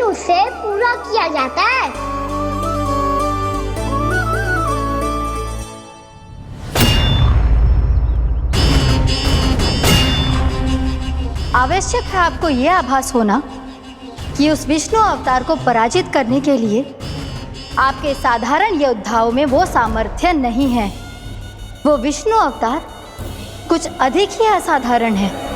उससे पूरा किया जाता है। आवश्यक है आपको यह आभास होना कि उस विष्णु अवतार को पराजित करने के लिए आपके साधारण योद्धाओं में वो सामर्थ्य नहीं है। वो विष्णु अवतार कुछ अधिक ही असाधारण है।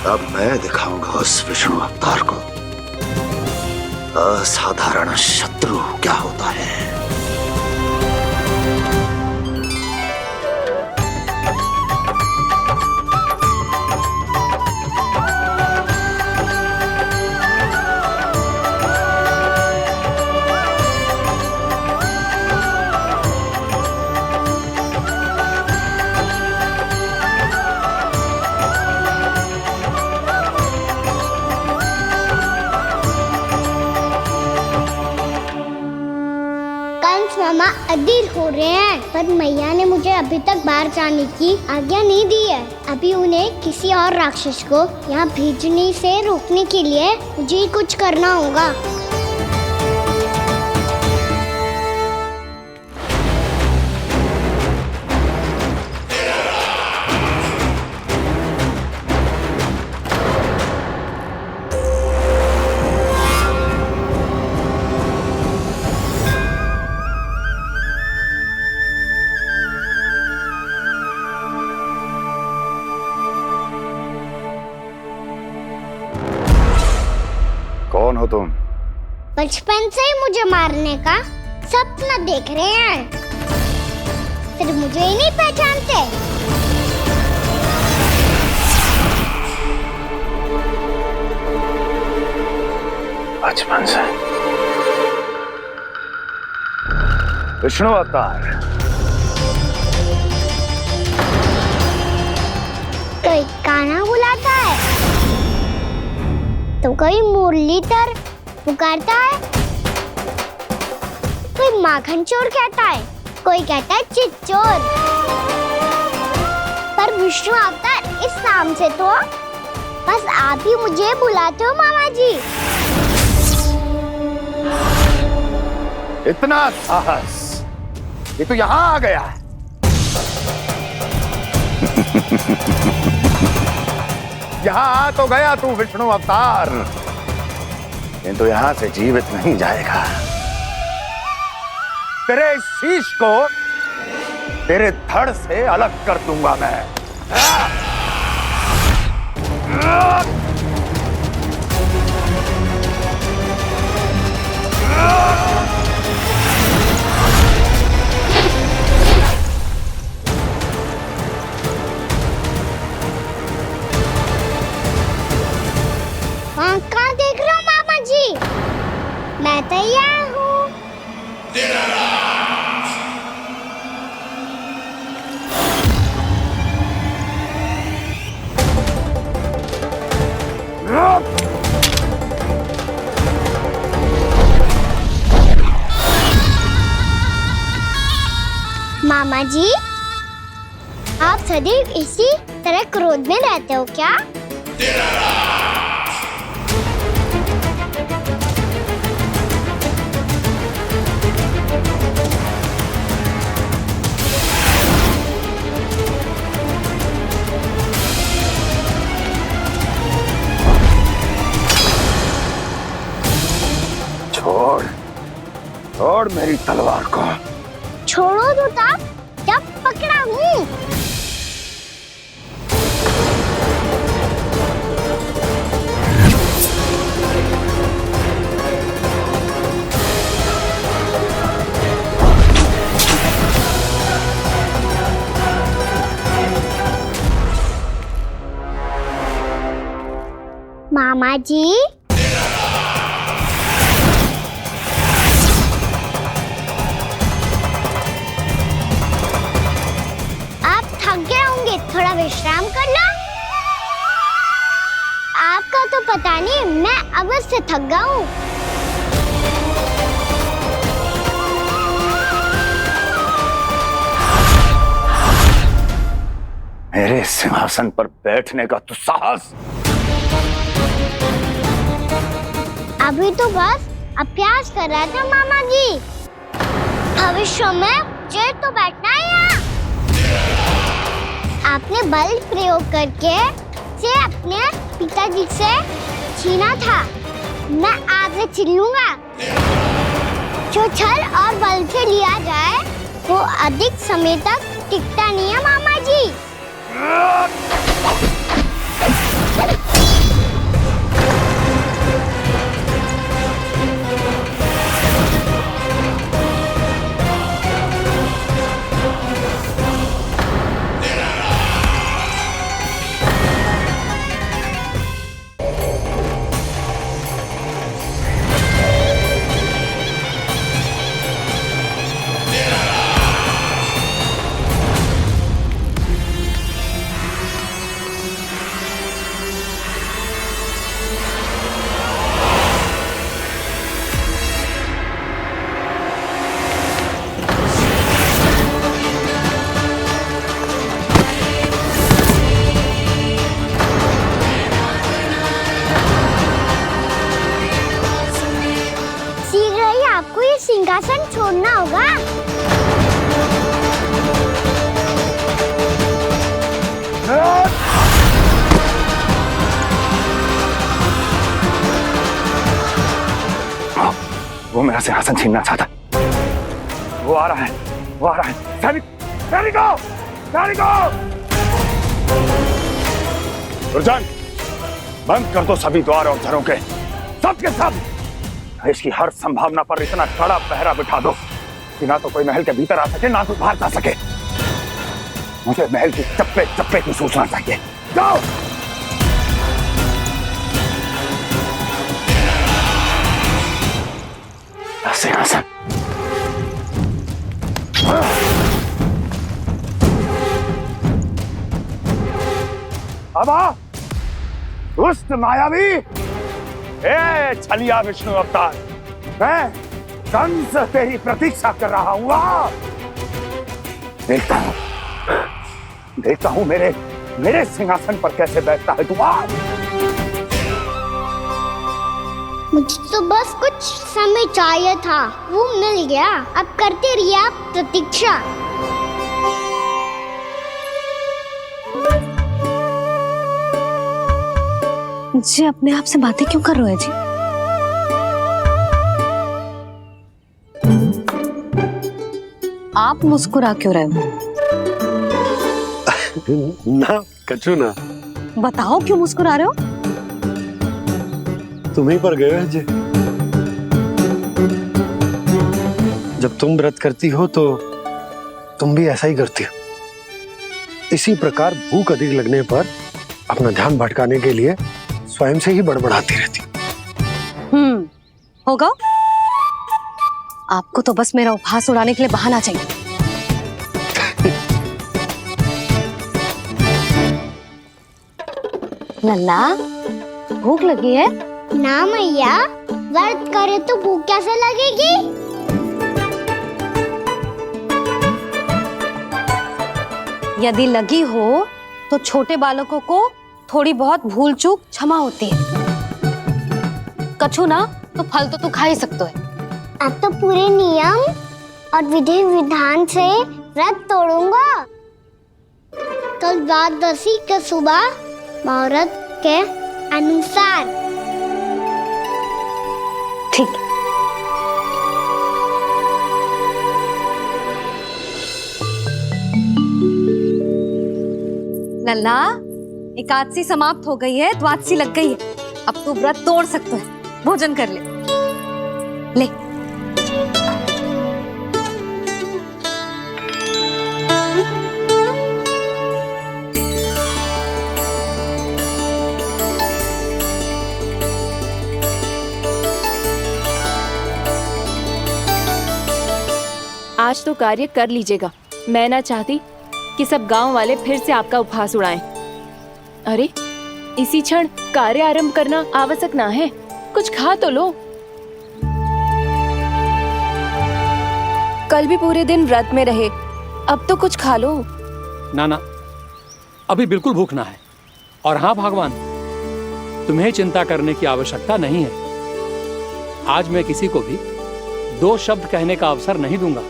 अब मैं दिखाऊंगा उस विष्णु अवतार को असाधारण शत्रु क्या होता है। मामा अधीर हो रहे हैं, पर मैया ने मुझे अभी तक बाहर जाने की आज्ञा नहीं दी है। अभी उन्हें किसी और राक्षस को यहाँ भेजने से रोकने के लिए मुझे ही कुछ करना होगा। कौन हो तुम? बचपन से ही मुझे मारने का सपना देख रहे हैं, फिर मुझे ही नहीं पहचानते। बचपन से विष्णु अवतार। कोई गाना बुलाता है तो कोई मुरलीधर पुकारता है, कोई माखन चोर कहता है, कोई कहता है चिच्चोर। पर विष्णु अवतार इस नाम से तो बस आप ही मुझे बुलाते हो मामा जी। इतना साहस, ये तो यहाँ आ गया है। यहाँ आ तो गया तू विष्णु अवतार, किंतु यहाँ से जीवित नहीं जाएगा। तेरे इस शीश को तेरे धड़ से अलग कर दूंगा मैं। कहाँ देख रहे हो मामा जी? मैं तैयार हूँ। मामा जी, आप सदैव इसी तरह क्रोध में रहते हो क्या? छोड़, छोड़ मेरी तलवार को। छोड़ो तो तब जब पकड़ा हूँ। मामा जी, अब से थक गया हूँ। मेरे सिंहासन पर बैठने का तो साहस। अभी तो बस अभ्यास कर रहा था मामा जी। भविष्य में मुझे तो बैठना है यहाँ। आपने बल प्रयोग करके से अपने पिताजी से छीना था। मैं आज से छीन लूंगा। जो छल और बल से लिया जाए वो अधिक समय तक टिकता नहीं है मामा जी। आपको ये सिंहासन छोड़ना होगा। वो मेरा सिंहासन छीनना चाहता। वो आ रहा है, वो आ रहा है। सैनिकों, दुर्जन, बंद कर दो सभी द्वार और झरों के, सब के सब। इसकी हर संभावना पर इतना कड़ा पहरा बिठा दो कि ना तो कोई महल के भीतर आ सके, ना कोई बाहर जा सके। मुझे महल की चप्पे चप्पे की सूचना चाहिए। जाओ। सिंहासन। अब आ, दुष्ट मायावी, छलिया विष्णु अवतार, मैं कंस तेरी प्रतीक्षा कर रहा हूँ। देखता हूँ मेरे सिंहासन पर कैसे बैठता है तू। मुझे तो बस कुछ समय चाहिए था, वो मिल गया। अब करते रहिए आप प्रतीक्षा। जी अपने आप से बातें क्यों कर रहे हैं जी? आप मुस्कुरा क्यों रहे हो? ना कछु ना। बताओ क्यों मुस्कुरा रहे हो? तुम ही पर गए जी। जब तुम व्रत करती हो तो तुम भी ऐसा ही करती हो। इसी प्रकार भूख अधिक लगने पर अपना ध्यान भटकाने के लिए स्वयं से ही बड़बड़ाती रहती। होगा। आपको तो बस मेरा उपहास उड़ाने के लिए बहाना चाहिए। नन्ना, भूख लगी है? ना मैया, व्रत करे तो भूख कैसे लगेगी? यदि लगी हो तो छोटे बालकों को थोड़ी बहुत भूल चूक क्षमा होती है। कछु ना तो फल तो तू खा ही सकते है। अब तो पूरे नियम और विधि विधान से व्रत तोड़ूंगा। कल द्वादशी के सुबह मुहूर्त के अनुसार। ठीक। लल्ला, एकादशी समाप्त हो गई है, द्वादशी लग गई है। अब तू व्रत तोड़ सकते है। भोजन कर ले। ले। आज तो कार्य कर लीजिएगा। मैं ना चाहती कि सब गांव वाले फिर से आपका उपहास उड़ाएं। अरे, इसी क्षण कार्य आरंभ करना आवश्यक ना है। कुछ खा तो लो। कल भी पूरे दिन व्रत में रहे, अब तो कुछ खा लो। ना ना, अभी बिल्कुल भूख ना है। और हाँ भगवान, तुम्हें चिंता करने की आवश्यकता नहीं है। आज मैं किसी को भी 2 शब्द कहने का अवसर नहीं दूंगा।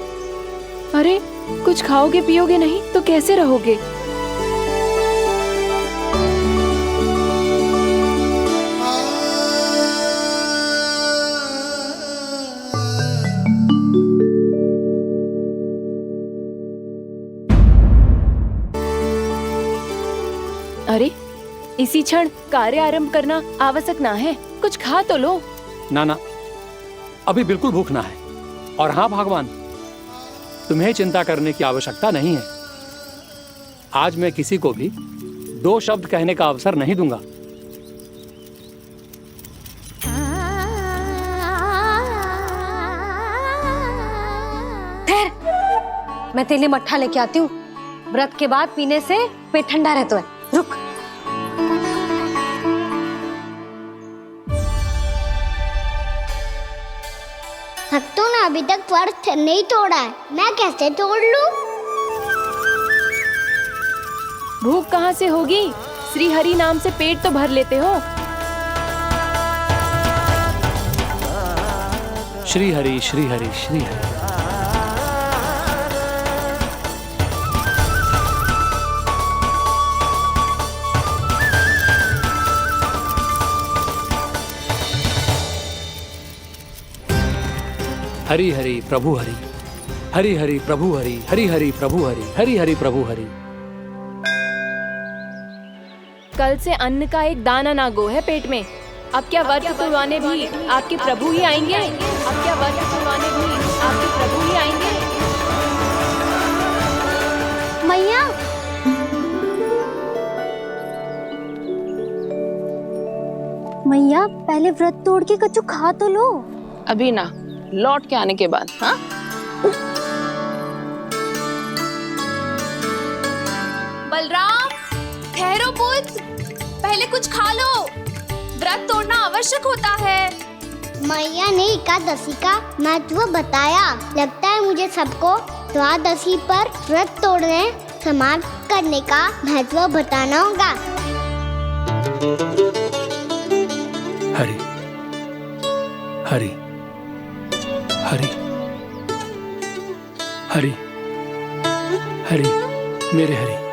अरे कुछ खाओगे पियोगे नहीं तो कैसे रहोगे? अरे इसी क्षण कार्य आरंभ करना आवश्यक ना है, कुछ खा तो लो। ना ना, अभी बिल्कुल भूख ना है। और हाँ भगवान, तुम्हें चिंता करने की आवश्यकता नहीं है। आज मैं किसी को भी 2 शब्द कहने का अवसर नहीं दूंगा। ठहर, मैं तेरे लिए मट्ठा लेके आती हूँ। व्रत के बाद पीने से पेट ठंडा रहता है। रुक। भक्तों ने अभी तक व्रत नहीं तोड़ा है, मैं कैसे तोड़ लूं? भूख कहाँ से होगी? श्री हरि नाम से पेट तो भर लेते हो। श्री हरि श्री हरि श्री हरि। हरि हरि प्रभु हरि, हरि हरि प्रभु हरि, हरि हरि प्रभु हरि, हरि हरि प्रभु हरि। कल से अन्न का एक दाना ना गो है पेट में। अब क्या व्रत तुड़वाने भी आपके प्रभु ही आएंगे? अब क्या व्रत तुड़वाने भी आपके प्रभु ही आएंगे? मैया, मैया पहले व्रत तोड़ के कच्चू खा तो लो। अभी ना, लौट के आने के बाद। हाँ, बलराम, ठहरो पुत्र, पहले कुछ खा लो। व्रत तोड़ना आवश्यक होता है। मैया ने एकादशी का महत्व बताया। लगता है मुझे सबको द्वादशी पर व्रत तोड़ने समाप्त करने का महत्व बताना होगा। हरि हरि हरि हरि हरि, मेरे हरि।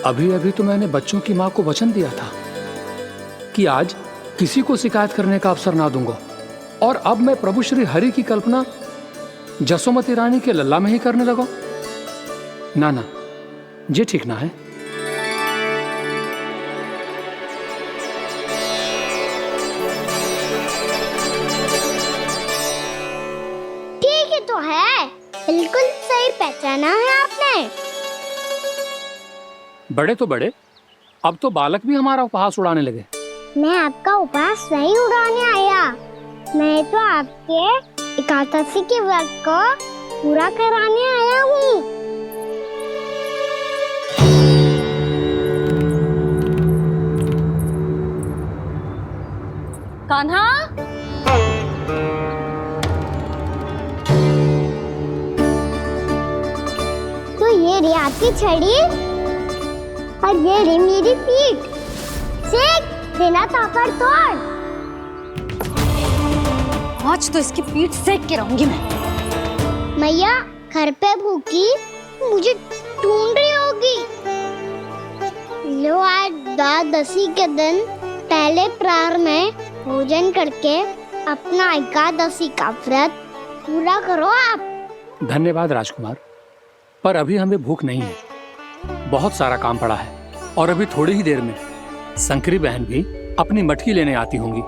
अभी अभी तो मैंने बच्चों की माँ को वचन दिया था कि आज किसी को शिकायत करने का अवसर ना दूंगा, और अब मैं प्रभु श्री हरि की कल्पना जसोमती रानी के लल्ला में ही करने लगा। ना ना, ये ठीक ना है। ठीक है तो है, बिल्कुल सही पहचाना है आपने। बड़े तो बड़े, अब तो बालक भी हमारा उपहास उड़ाने लगे। मैं आपका उपहास नहीं उड़ाने आया, मैं तो आपके एकादशी के व्रत को पूरा कराने आया हूँ। कान्हा, तो ये रे आपकी छड़ी और ये रे मेरी पीठ। सेक बिना ताकत तोड़। आज तो इसकी पीठ सेक के रहूंगी मैं। मैया घर पे भूखी मुझे ढूंढ रही होगी। लो, आज द्वादशी के दिन पहले प्रहर में भोजन करके अपना एकादशी का व्रत पूरा करो आप। धन्यवाद राजकुमार, पर अभी हमें भूख नहीं है। बहुत सारा काम पड़ा है। और अभी थोड़ी ही देर में शंकरी बहन भी अपनी मटकी लेने आती होंगी।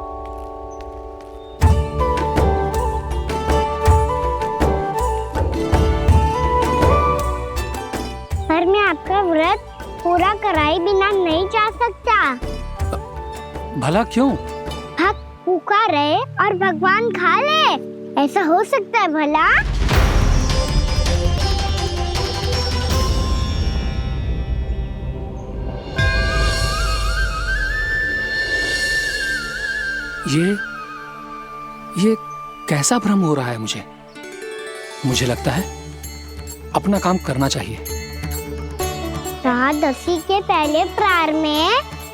पर मैं आपका व्रत पूरा कराए बिना नहीं जा सकता। भला क्यों? भक्त भूखा रहे और भगवान खा ले, ऐसा हो सकता है भला? ये कैसा भ्रम हो रहा है मुझे लगता है अपना काम करना चाहिए। एकादशी के पहले प्रार में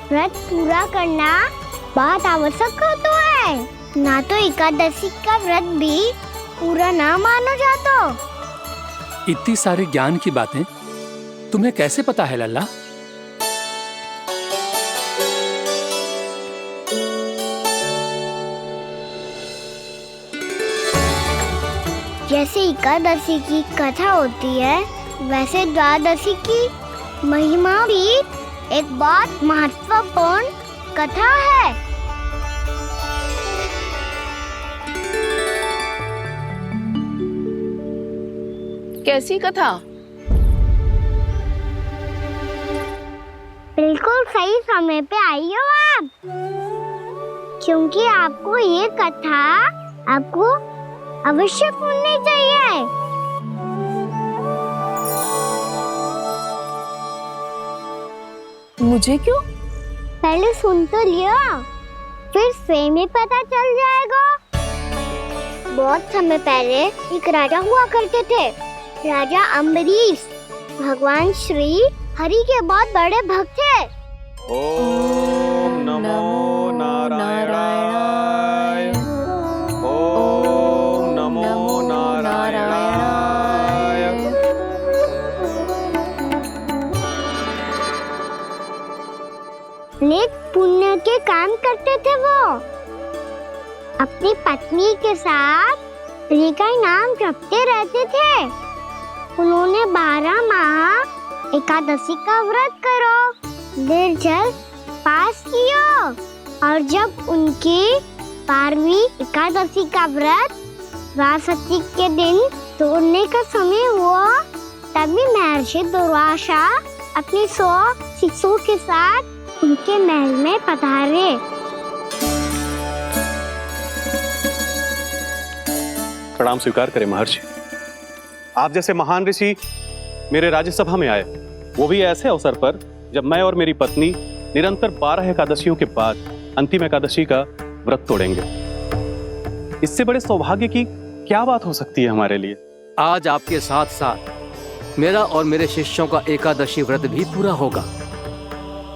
व्रत पूरा करना बहुत आवश्यक होता है, ना तो एकादशी का व्रत भी पूरा ना मानो जातो। इतनी सारी ज्ञान की बातें तुम्हें कैसे पता है लल्ला? जैसे एकादशी की कथा होती है, वैसे द्वादशी की महिमा भी एक बहुत महत्वपूर्ण कथा है। कैसी कथा? बिल्कुल सही समय पे आई हो आप, क्योंकि आपको ये कथा आपको अवश्य सुननी चाहिए। मुझे क्यों? पहले सुन तो लियो, फिर स्वयं ही पता चल जाएगा। बहुत समय पहले एक राजा हुआ करते थे, राजा अम्बरीश। भगवान श्री हरि के बहुत बड़े भक्त थे। ओम नमो नारायणाय। ओम नमो नारायणाय। नेक पुण्य के काम करते थे वो। अपनी पत्नी के साथ श्री का नाम जपते रहते थे। उन्होंने 12 माह एकादशी का व्रत करो, निर्जल पास किया, और जब उनकी 12वीं एकादशी का व्रत द्वादशी के दिन तोड़ने का समय हुआ, तभी महर्षि दुर्वासा अपने 100 शिष्यों के साथ उनके महल में पधारे। प्रणाम स्वीकार करें महर्षि। आप जैसे महान ऋषि मेरे राज्यसभा में आए, वो भी ऐसे अवसर पर जब मैं और मेरी पत्नी निरंतर 12 एकादशियों के बाद अंतिम एकादशी का व्रत तोड़ेंगे। इससे बड़े सौभाग्य की क्या बात हो सकती है हमारे लिए? आज आपके साथ साथ मेरा और मेरे शिष्यों का एकादशी व्रत भी पूरा होगा।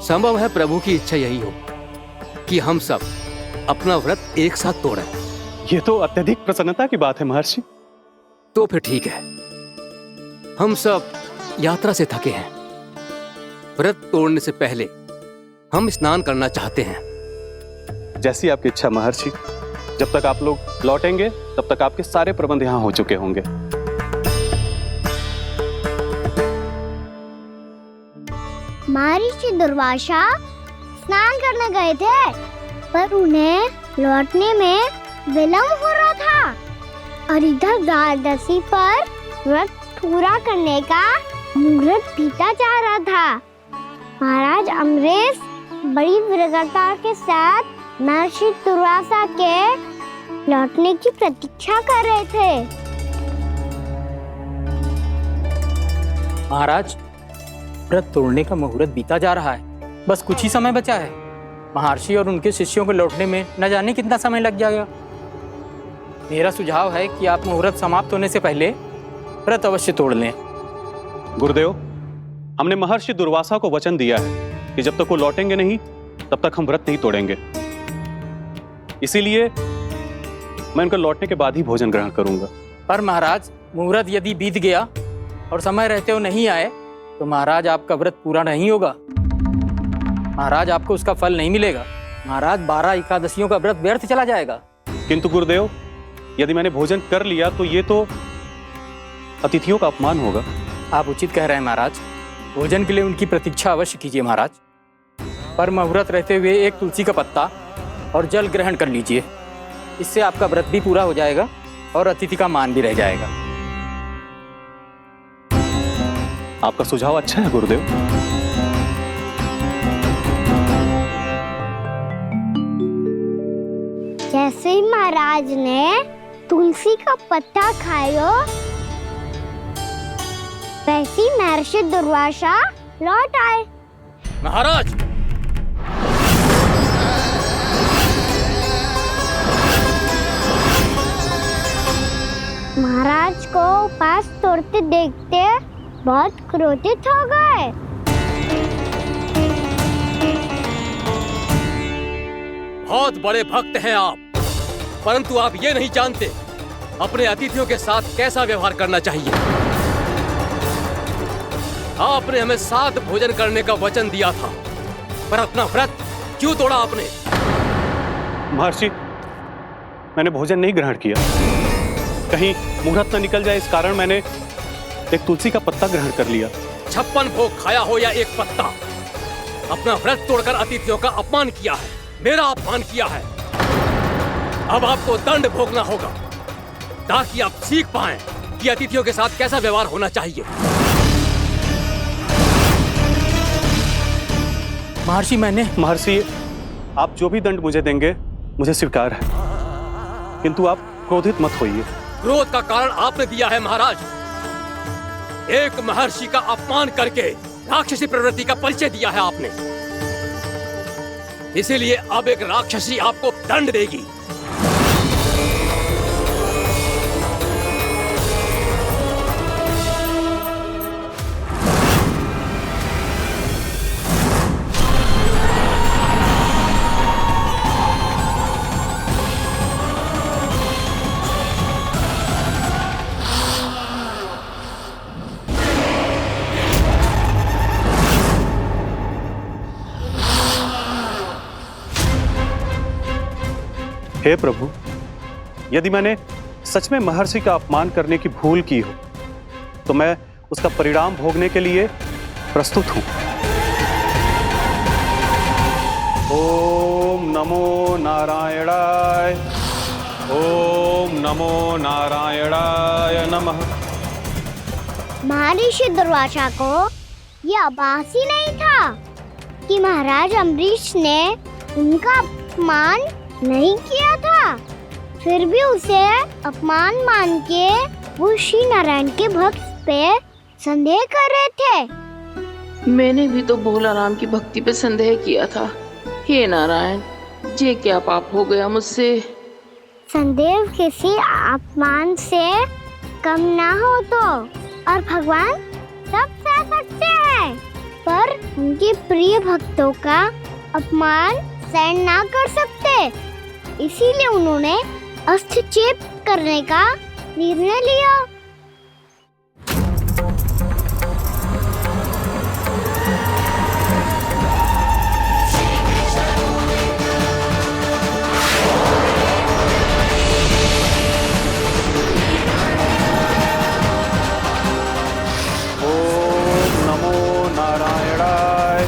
संभव है प्रभु की इच्छा यही हो कि हम सब अपना व्रत एक साथ तोड़ें। ये तो अत्यधिक प्रसन्नता की बात है महर्षि। तो फिर ठीक है, हम सब यात्रा से थके हैं। व्रत तोड़ने से पहले हम स्नान करना चाहते हैं। जैसी आपकी इच्छा महर्षि। जब तक आप लोग लौटेंगे तब तक आपके सारे प्रबंध यहाँ हो चुके होंगे। महर्षि दुर्वासा स्नान करने गए थे, पर उन्हें लौटने में विलंब हो रहा था, और इधर द्वादशी पर व्रत पूरा करने का मुहूर्त बीता जा रहा था। महाराज अम्बरीश बड़ी विरक्ता के साथ महर्षि दुर्वासा के लौटने की प्रतीक्षा कर रहे थे। महाराज, व्रत तोड़ने का मुहूर्त बीता जा रहा है, बस कुछ ही समय बचा है। महर्षि और उनके शिष्यों को लौटने में न जाने कितना समय लग जाएगा। मेरा सुझाव है कि आप मुहूर्त समाप्त होने से पहले व्रत अवश्य तोड़ लें। गुरुदेव, हमने महर्षि दुर्वासा को वचन दिया है कि जब तक वो लौटेंगे नहीं तब तक हम व्रत नहीं तोड़ेंगे। इसीलिए मैं उनके लौटने के बाद ही भोजन ग्रहण करूंगा। पर महाराज, मुहूर्त यदि बीत गया और समय रहते हो नहीं आए तो महाराज आपका व्रत पूरा नहीं होगा। महाराज, आपको उसका फल नहीं मिलेगा। महाराज, 12 एकादशियों का व्रत व्यर्थ चला जाएगा। किंतु गुरुदेव, यदि मैंने भोजन कर लिया तो ये तो अतिथियों का अपमान होगा। आप उचित कह रहे हैं महाराज। भोजन के लिए उनकी प्रतीक्षा अवश्य कीजिए महाराज। पर मुहूर्त रहते हुए एक तुलसी का पत्ता और जल ग्रहण कर लीजिए। इससे आपका व्रत भी पूरा हो जाएगा और अतिथि का मान भी रह जाएगा। आपका सुझाव अच्छा है गुरुदेव। जैसे ही महाराज ने तुलसी का पत्ता खायो, वैसे ही महर्षि दुर्वासा लौट आए। महाराज, महाराज को उपास तोड़ते देखते बहुत क्रोधित हो गए। बहुत बड़े भक्त हैं आप, परंतु आप ये नहीं जानते अपने अतिथियों के साथ कैसा व्यवहार करना चाहिए। आपने हमें साथ भोजन करने का वचन दिया था, पर अपना व्रत क्यों तोड़ा आपने? महर्षि, मैंने भोजन नहीं ग्रहण किया। कहीं मुहूर्त न निकल जाए इस कारण मैंने एक तुलसी का पत्ता ग्रहण कर लिया। 56 भोग खाया हो या एक पत्ता, अपना व्रत तोड़कर अतिथियों का अपमान किया है, मेरा अपमान किया है। अब आपको दंड भोगना होगा ताकि आप सीख पाएं कि अतिथियों के साथ कैसा व्यवहार होना चाहिए। महर्षि, आप जो भी दंड मुझे देंगे मुझे स्वीकार है, किंतु आप क्रोधित मत होइए। क्रोध का कारण आपने दिया है महाराज। एक महर्षि का अपमान करके राक्षसी प्रवृत्ति का परिचय दिया है आपने, इसीलिए अब एक राक्षसी आपको दंड देगी। हे प्रभु, यदि मैंने सच में महर्षि का अपमान करने की भूल की हो तो मैं उसका परिणाम भोगने के लिए प्रस्तुत हूं। ओम नमो नारायणाय, ओम नमो नारायणाय नमः। महर्षि दुर्वासा को यह आभास ही नहीं था कि महाराज अम्बरीश ने उनका अपमान नहीं किया था। फिर भी उसे अपमान मान के वो श्री नारायण के भक्त पे संदेह कर रहे थे। मैंने भी तो भोला राम की भक्ति पे संदेह किया था। हे नारायण, ये क्या पाप हो गया मुझसे? संदेह किसी अपमान से कम ना हो तो, और भगवान सब सह सकते हैं, पर उनके प्रिय भक्तों का अपमान सहन ना कर सकते। इसीलिए उन्होंने हस्तक्षेप करने का निर्णय लिया। ओम नमो नारायणाय।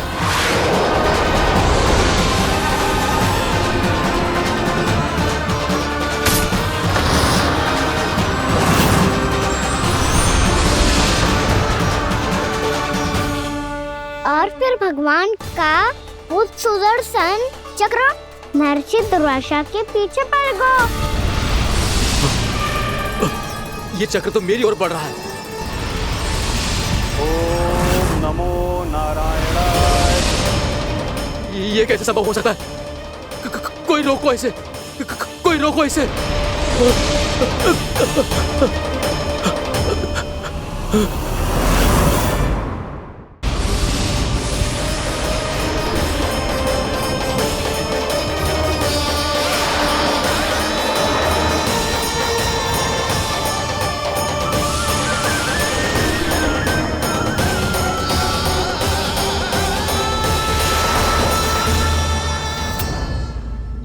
और फिर भगवान का वो सुदर्शन चक्र महर्षि दुर्वासा के पीछे पड़ गया। ये चक्र तो मेरी ओर बढ़ रहा है। ओम नमो नारायणाय। ये कैसे संभव हो सकता है? कोई रोको इसे, कोई रोको इसे।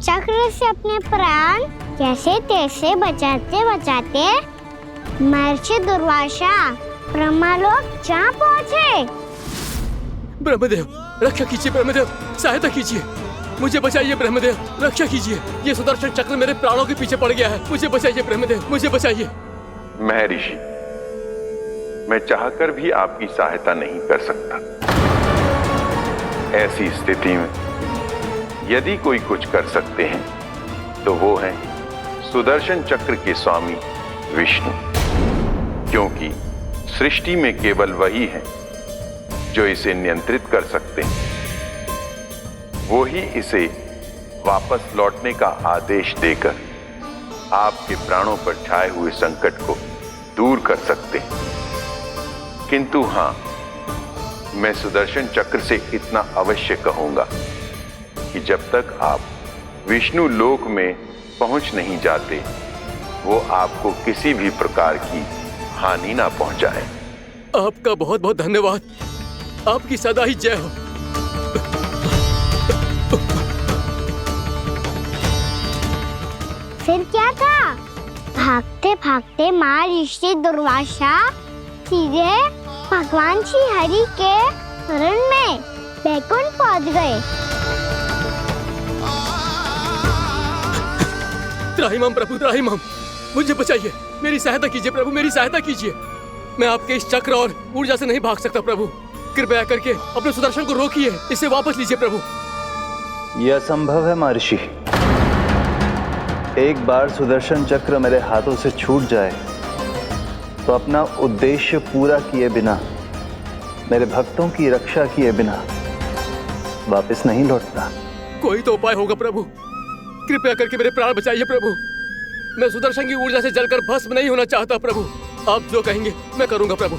चक्र से अपने प्राण कैसे तैसे बचाते बचाते महर्षि दुर्वासा ब्रह्मलोक जहाँ पहुँचे। ब्रह्मदेव, रक्षा कीजिए ब्रह्मदेव, सहायता कीजिए, मुझे बचाइए ब्रह्मदेव, रक्षा कीजिए। ये सुदर्शन चक्र मेरे प्राणों के पीछे पड़ गया है, मुझे बचाइए ब्रह्मदेव, मुझे बचाइए। महर्षि, मैं चाहकर भी आपकी सहायता नहीं कर सकता। ऐसी स्थिति में यदि कोई कुछ कर सकते हैं तो वो हैं सुदर्शन चक्र के स्वामी विष्णु, क्योंकि सृष्टि में केवल वही है जो इसे नियंत्रित कर सकते हैं। वो ही इसे वापस लौटने का आदेश देकर आपके प्राणों पर छाए हुए संकट को दूर कर सकते हैं। किंतु हां, मैं सुदर्शन चक्र से इतना अवश्य कहूंगा कि जब तक आप विष्णु लोक में पहुंच नहीं जाते, वो आपको किसी भी प्रकार की हानि ना पहुंचाए। आपका बहुत बहुत धन्यवाद, आपकी सदा ही जय हो। फिर क्या था? भागते भागते महर्षि दुर्वासा सीधे भगवान श्री हरि के शरण में बैकुंठ पहुंच गए। त्राहिमाम प्रभु, त्राहिमाम, मुझे बचाइए, मेरी सहायता कीजिए प्रभु, मेरी सहायता कीजिए। मैं आपके इस चक्र और ऊर्जा से नहीं भाग सकता प्रभु, कृपया करके अपने सुदर्शन को रोकिए, इसे वापस लीजिए प्रभु। यह असंभव है महर्षि। एक बार सुदर्शन चक्र मेरे हाथों से छूट जाए तो अपना उद्देश्य पूरा किए बिना, मेरे भक्तों की रक्षा किए बिना वापस नहीं लौटता। कोई तो उपाय होगा प्रभु, कृपया करके मेरे प्राण बचाइए प्रभु। मैं सुदर्शन की ऊर्जा से जलकर भस्म नहीं होना चाहता प्रभु। आप जो कहेंगे मैं करूंगा प्रभु,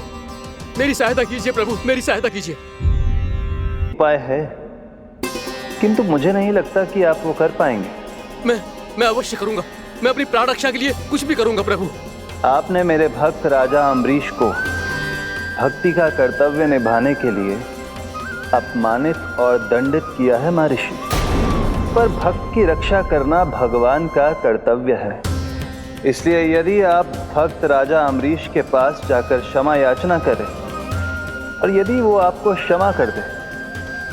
मेरी सहायता कीजिए प्रभु, मेरी सहायता कीजिए। उपाय है, किंतु मुझे नहीं लगता कि आप वो कर पाएंगे। मैं अवश्य करूंगा, मैं अपनी प्राण रक्षा के लिए कुछ भी करूंगा प्रभु। आपने मेरे भक्त राजा अम्बरीश को भक्ति का कर्तव्य निभाने के लिए अपमानित और दंडित किया है महर्षि, पर भक्त की रक्षा करना भगवान का कर्तव्य है। इसलिए यदि आप भक्त राजा अम्बरीश के पास जाकर क्षमा याचना करें और यदि वो आपको क्षमा कर दे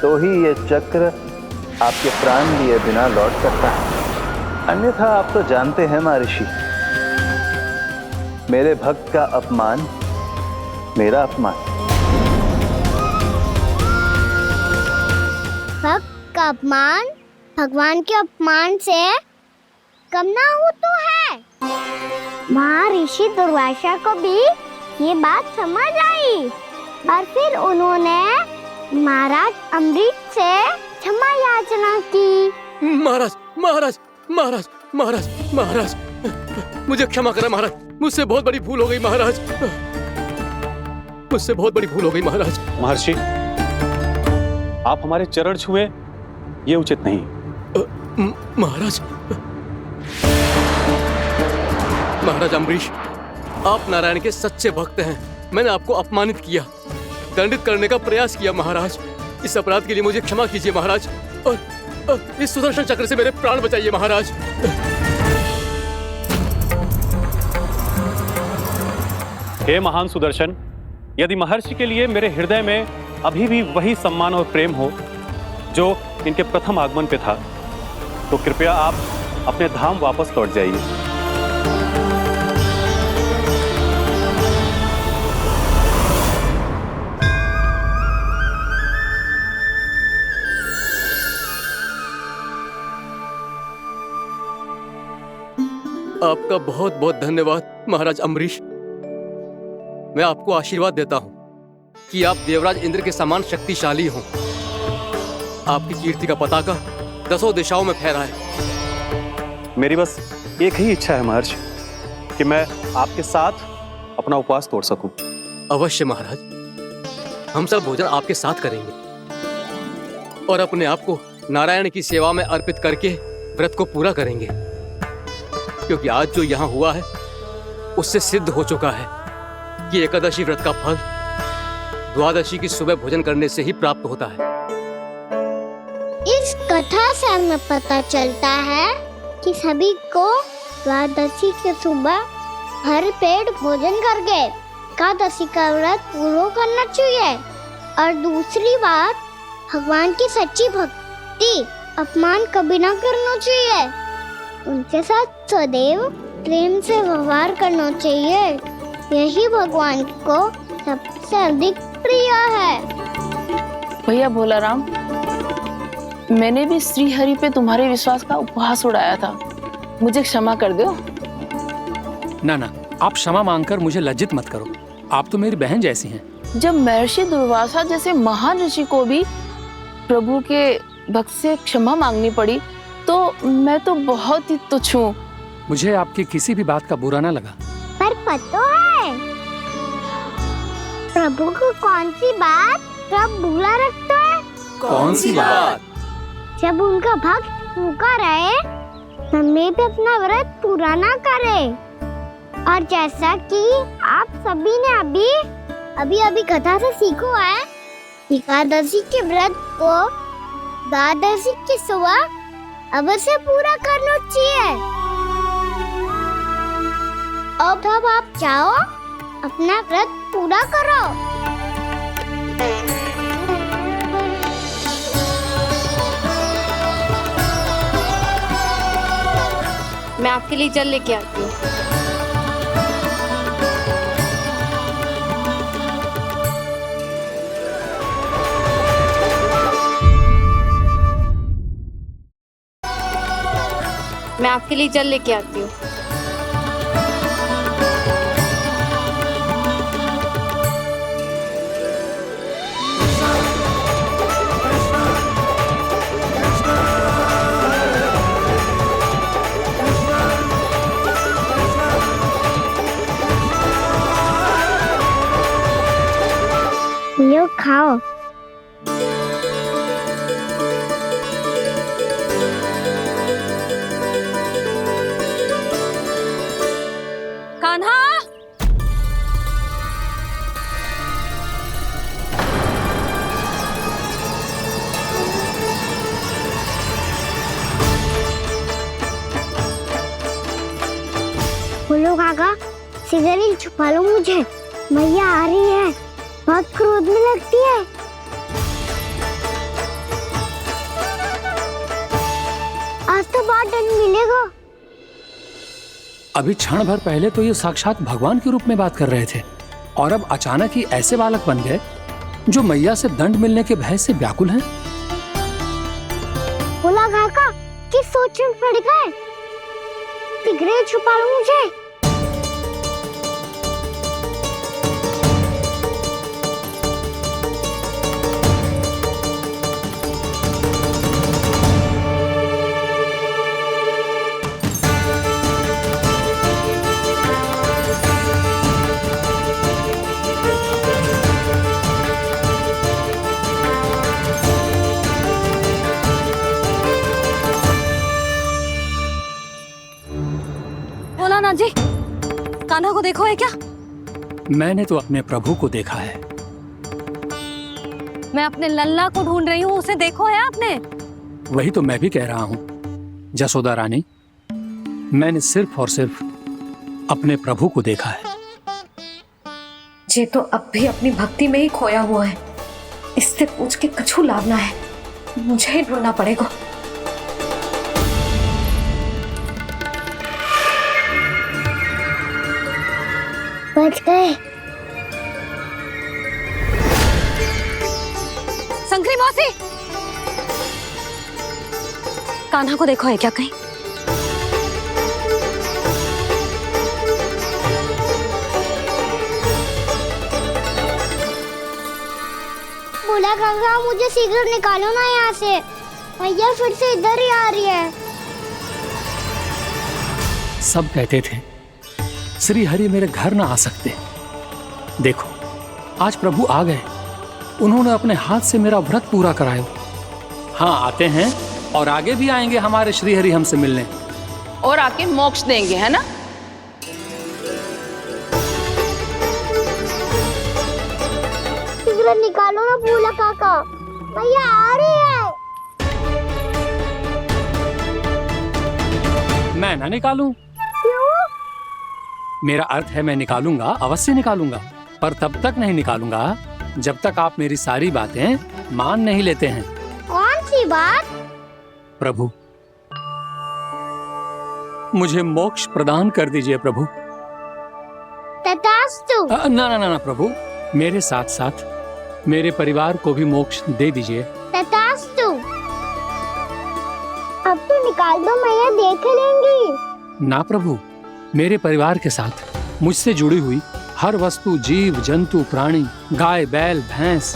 तो ही ये चक्र आपके प्राण लिए बिना लौट सकता है। अन्यथा आप तो जानते हैं महर्षि, मेरे भक्त का अपमान मेरा अपमान। भक्त का अपमान भगवान के अपमान से कम ना हो तो है। महर्षि दुर्वासा को भी ये बात समझ आई और फिर उन्होंने महाराज अम्बरीश से क्षमा याचना की। महाराज महाराज महाराज महाराज महाराज, मुझे क्षमा करें महाराज, मुझसे बहुत बड़ी भूल हो गई महाराज, मुझसे बहुत बड़ी भूल हो गई महाराज। महर्षि, आप हमारे चरण छुए ये उचित नहीं। महाराज, महाराज अम्बरीश, आप नारायण के सच्चे भक्त हैं। मैंने आपको अपमानित किया, दंडित करने का प्रयास किया महाराज। इस अपराध के लिए मुझे क्षमा कीजिए महाराज, और इस सुदर्शन चक्र से मेरे प्राण बचाइए महाराज। हे महान सुदर्शन, यदि महर्षि के लिए मेरे हृदय में अभी भी वही सम्मान और प्रेम हो जो इनके प्रथम आगमन पे था, तो कृपया आप अपने धाम वापस लौट जाइए। आपका बहुत बहुत धन्यवाद महाराज अम्बरीश। मैं आपको आशीर्वाद देता हूं कि आप देवराज इंद्र के समान शक्तिशाली हों। आपकी कीर्ति का पताका दसों दिशाओं में फहराए। मेरी बस एक ही इच्छा है महर्षि, कि मैं आपके साथ अपना उपवास तोड़ सकूं। अवश्य महाराज, हम सब भोजन आपके साथ करेंगे और अपने आप को नारायण की सेवा में अर्पित करके व्रत को पूरा करेंगे, क्योंकि आज जो यहाँ हुआ है उससे सिद्ध हो चुका है कि एकादशी व्रत का फल द्वादशी की सुबह भोजन करने से ही प्राप्त होता है। इस कथा से हमें पता चलता है कि सभी को द्वादशी के सुबह भर पेट भोजन करके एकादशी का व्रत पूरा करना चाहिए। और दूसरी बात, भगवान की सच्ची भक्ति अपमान कभी ना करना चाहिए। उनके साथ सदैव प्रेम से व्यवहार करना चाहिए। यही भगवान को सबसे अधिक प्रिय है। भैया भोला राम, मैंने भी श्री हरि पे तुम्हारे विश्वास का उपहास उड़ाया था, मुझे क्षमा कर दो। ना ना, आप क्षमा मांगकर मुझे लज्जित मत करो। आप तो मेरी बहन जैसी हैं। जब महर्षि दुर्वासा जैसे महान ऋषि को भी प्रभु के भक्त से क्षमा मांगनी पड़ी, तो मैं तो बहुत ही तुच्छ हूँ। मुझे आपकी किसी भी बात का बुरा ना लगा। पर पता है प्रभु को कौन सी बात सब भूला रखता है? कौन सी बात? जब उनका भक्त भूखा रहे, हमें भी अपना व्रत पूरा ना करे। और जैसा कि आप सभी ने अभी कथा से सीखो है, एकादशी के व्रत को द्वादशी की सुबह अवश्य पूरा करना चाहिए। अब आप जाओ, अपना व्रत पूरा करो। मैं आपके लिए जल लेके आती हूँ। मैं आपके लिए जल लेके आती हूँ। लो खाओ। कान्हा, बोलो काका, सिगरेट छुपा लो मुझे, मैया आ रही है, बहुत क्रोध में लगती है। आज तो बहुत दंड मिलेगा। अभी क्षण भर पहले तो ये साक्षात भगवान के रूप में बात कर रहे थे, और अब अचानक ही ऐसे बालक बन गए जो मैया से दंड मिलने के भय से व्याकुल हैं। बोला काका, किस सोच में पड़ गए? सिगरेट छुपा लो मुझे। भोलानाथ जी, कान्हा को देखो है क्या? मैंने तो अपने प्रभु को देखा है। मैं अपने लल्ला को ढूंढ रही हूँ, उसे देखो है आपने? वही तो मैं भी कह रहा हूँ जसोदा रानी, मैंने सिर्फ और सिर्फ अपने प्रभु को देखा है। ये तो अब भी अपनी भक्ति में ही खोया हुआ है। इससे पूछ के कछु लाना है, मुझे ही ढूंढना पड़ेगा। बच गए। संकरी मौसी, कान्हा को देखो है क्या कहीं? बोला काका, मुझे सिगरेट निकालो ना यहाँ से, भैया फिर से इधर ही आ रही है। सब कहते थे श्री हरि मेरे घर ना आ सकते। देखो आज प्रभु आ गए, उन्होंने अपने हाथ से मेरा व्रत पूरा कराया। हाँ, आते हैं और आगे भी आएंगे हमारे श्री हरि हमसे मिलने, और आके मोक्ष देंगे, है ना? सिगरेट निकालो ना बोला काका, भैया आ रही है। मैं ना निकालूं? क्यों? मेरा अर्थ है मैं निकालूंगा, अवश्य निकालूंगा, पर तब तक नहीं निकालूंगा जब तक आप मेरी सारी बातें मान नहीं लेते हैं। कौन सी बात? प्रभु, मुझे मोक्ष प्रदान कर दीजिए प्रभु। तथास्तु। ना ना ना ना प्रभु, मेरे साथ साथ मेरे परिवार को भी मोक्ष दे दीजिए। तथास्तु। अब तो निकाल दो, मैया देख लेंगी। ना प्रभु, मेरे परिवार के साथ मुझसे जुड़ी हुई हर वस्तु, जीव जंतु, प्राणी, गाय बैल भैंस,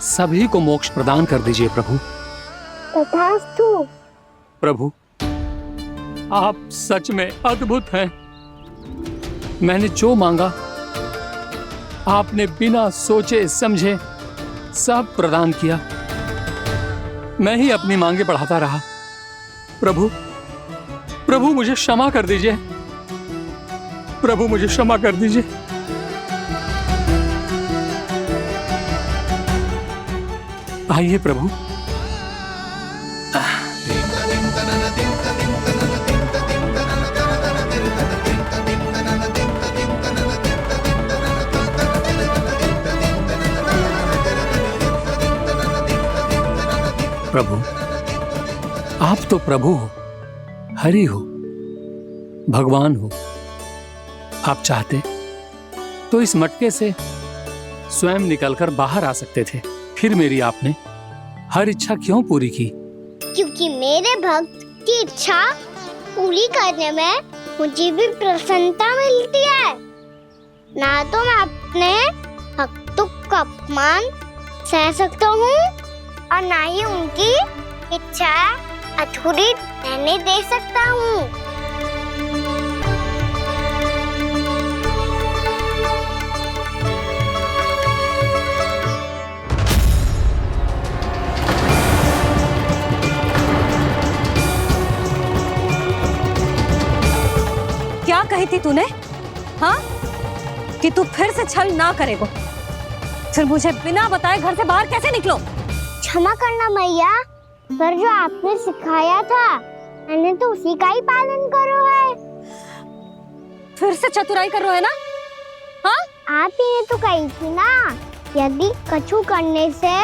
सभी को मोक्ष प्रदान कर दीजिए प्रभु। तथास्तु। प्रभु, आप सच में अद्भुत हैं। मैंने जो मांगा आपने बिना सोचे समझे सब प्रदान किया। मैं ही अपनी मांगे बढ़ाता रहा। प्रभु, प्रभु मुझे क्षमा कर दीजिए। प्रभु मुझे क्षमा कर दीजिए। आइए प्रभु। प्रभु, आप तो प्रभु हो, हरि हो, भगवान हो। आप चाहते तो इस मटके से स्वयं निकलकर बाहर आ सकते थे, फिर मेरी आपने हर इच्छा क्यों पूरी की? क्योंकि मेरे भक्त की इच्छा पूरी करने में मुझे भी प्रसन्नता मिलती है। ना तो मैं अपने भक्तों का अपमान सह सकता हूँ और ना ही उनकी इच्छा अधूरी रहने दे सकता हूँ। क्या कही थी तूने? हाँ, कि तू फिर से छल ना करेगा। फिर मुझे बिना बताए घर से बाहर कैसे निकलो? क्षमा करना मैया, पर जो आपने सिखाया था मैंने तो उसी का ही पालन करो है। फिर से चतुराई कर रहे हो ना? हाँ? आप ही ने तो कही थी ना, यदि कछु करने से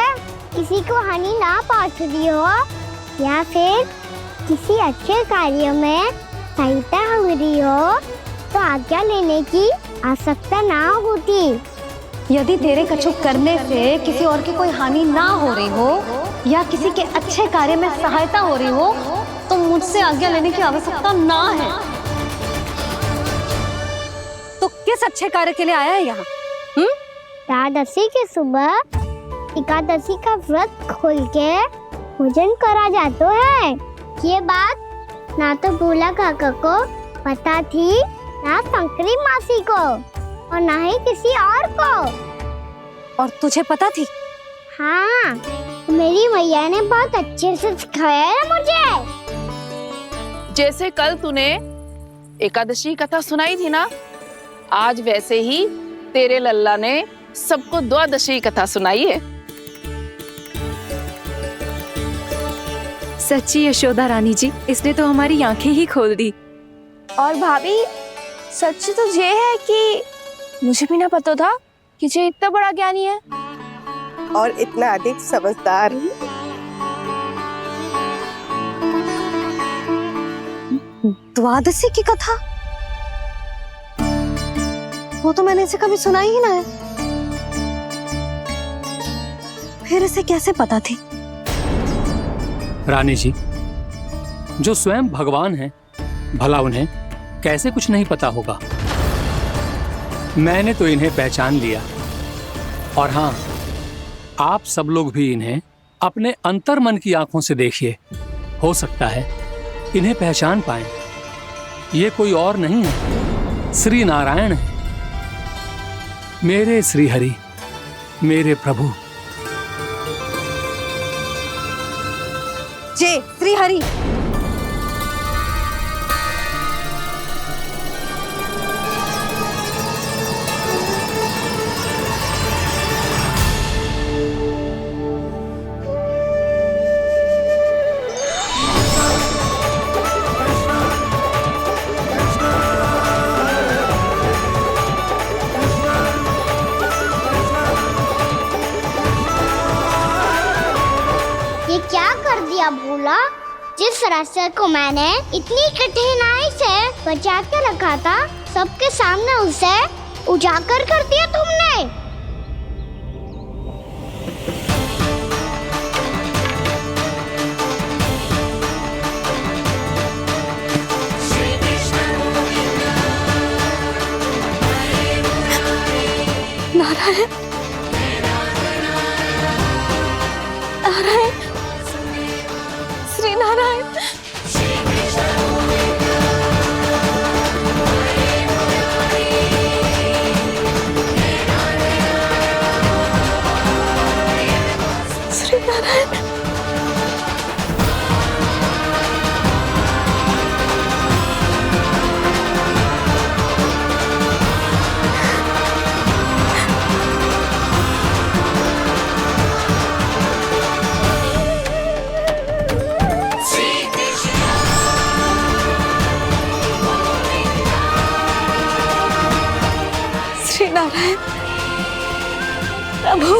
किसी को हानि ना पहुंच रही हो या फिर किसी अच्छे कार्य में सहायता हो रही हो तो आज्ञा लेने की आवश्यकता ना होती। यदि तेरे कछु करने से किसी और की कोई हानि ना हो रही हो या किसी के अच्छे कार्य में सहायता हो रही हो तो मुझसे आज्ञा लेने की आवश्यकता ना है। तो किस अच्छे कार्य के लिए आया है यहाँ? द्वादशी के सुबह एकादशी का व्रत खोल के भोजन करा जाता है। ये बात ना तो भोला काका को पता थी, ना शंकरी मासी को और ना ही किसी और को। और तुझे पता थी? हाँ, मेरी मैया ने बहुत अच्छे से सिखाया है मुझे। जैसे कल तूने एकादशी कथा सुनाई थी ना, आज वैसे ही तेरे लल्ला ने सबको द्वादशी कथा सुनाई है। सच्ची यशोदा रानी जी, इसने तो हमारी आंखें ही खोल दी। और भाभी, सच तो ये है कि मुझे भी ना पता था कि ये इतना बड़ा ज्ञानी है और इतना अधिक समझदार। द्वादशी की कथा? वो तो मैंने इसे कभी सुना ही ना है। फिर इसे कैसे पता थी? रानी जी, जो स्वयं भगवान हैं, भला उन्हें कैसे कुछ नहीं पता होगा। मैंने तो इन्हें पहचान लिया, और हाँ, आप सब लोग भी इन्हें अपने अंतर्मन की आंखों से देखिए, हो सकता है इन्हें पहचान पाएं। ये कोई और नहीं है, श्री नारायण है, मेरे श्री हरि, मेरे प्रभु। जय श्री हरि। जिस रास्ते को मैंने इतनी कठिनाई से बचा के रखा था, सबके सामने उसे उजागर कर दिया तुमने। नारायण, नारायण, श्री नारायण। श्री नारायण। श्री नारायण प्रभु।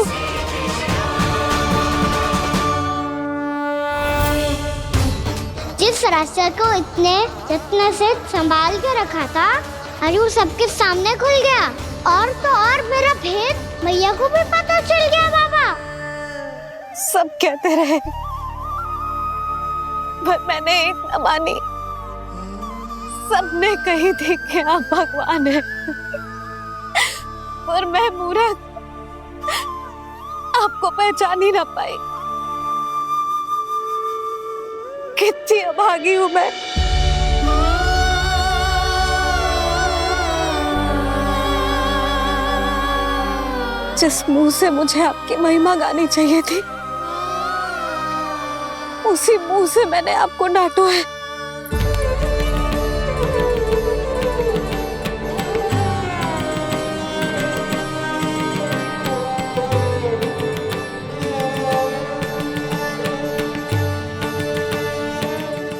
जिस रास्ते को इतने यत्न से संभाल के रखा था, आज वो सबके सामने खुल गया। और तो और मेरा भेद मैया को भी पता चल गया बाबा। सब कहते रहे पर मैंने एक न मानी। सबने कही थी कि आप भगवान हैं, पर मैं मूर्ख आपको पहचान ही ना पाई। कितनी अभागी हूं मैं। जिस मुंह से मुझे आपकी महिमा गानी चाहिए थी, उसी मुंह से मैंने आपको डांटा है।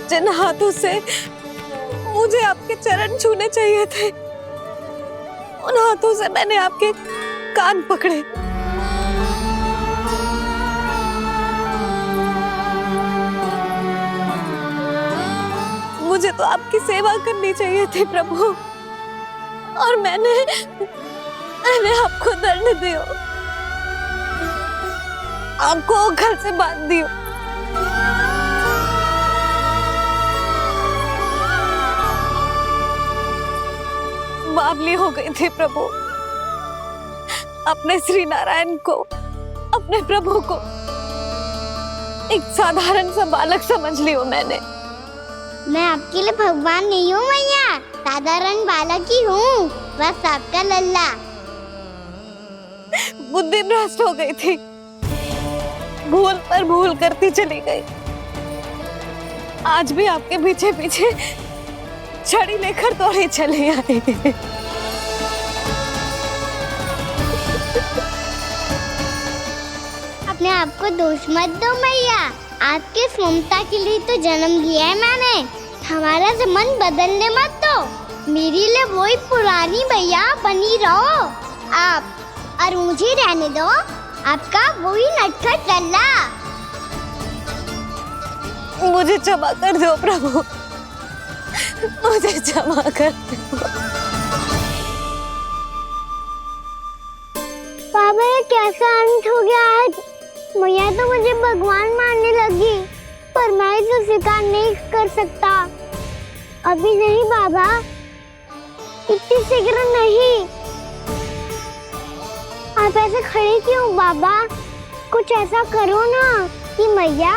जिन हाथों से मुझे आपके चरण छूने चाहिए थे, उन हाथों से मैंने आपके कान पकड़े। मुझे तो आपकी सेवा करनी चाहिए थी प्रभु, और मैंने आपको दंड दियो, आपको घर से बांध दियो। बावली हो गई थी प्रभु। अपने श्री नारायण को, अपने प्रभु को एक साधारण सा बालक समझ लियो मैंने। मैं आपके लिए भगवान नहीं हूँ मैया, साधारण बालक ही हूँ, बस आपका लल्ला। बुद्धि भ्रष्ट हो गई थी, भूल पर भूल करती चली गई। आज भी आपके पीछे पीछे छड़ी लेकर दौड़े चले आए। अपने आप को दोष मत दो मैया, आपके ममता के लिए तो जन्म लिया है मैंने। हमारा से मन बदलने मत दो। मेरे लिए वही पुरानी मैया बनी रहो आप, और मुझे रहने दो आपका वही नटखट लल्ला। मुझे क्षमा कर दो प्रभु, मुझे क्षमा कर दो। बाबा ये कैसा अंत हो गया आज? मैया तो मुझे भगवान मानने लगी, पर मैं इसे स्वीकार नहीं कर सकता। अभी नहीं बाबा, इतनी शीघ्र नहीं। आप ऐसे खड़े क्यों बाबा? कुछ ऐसा करो ना कि मैया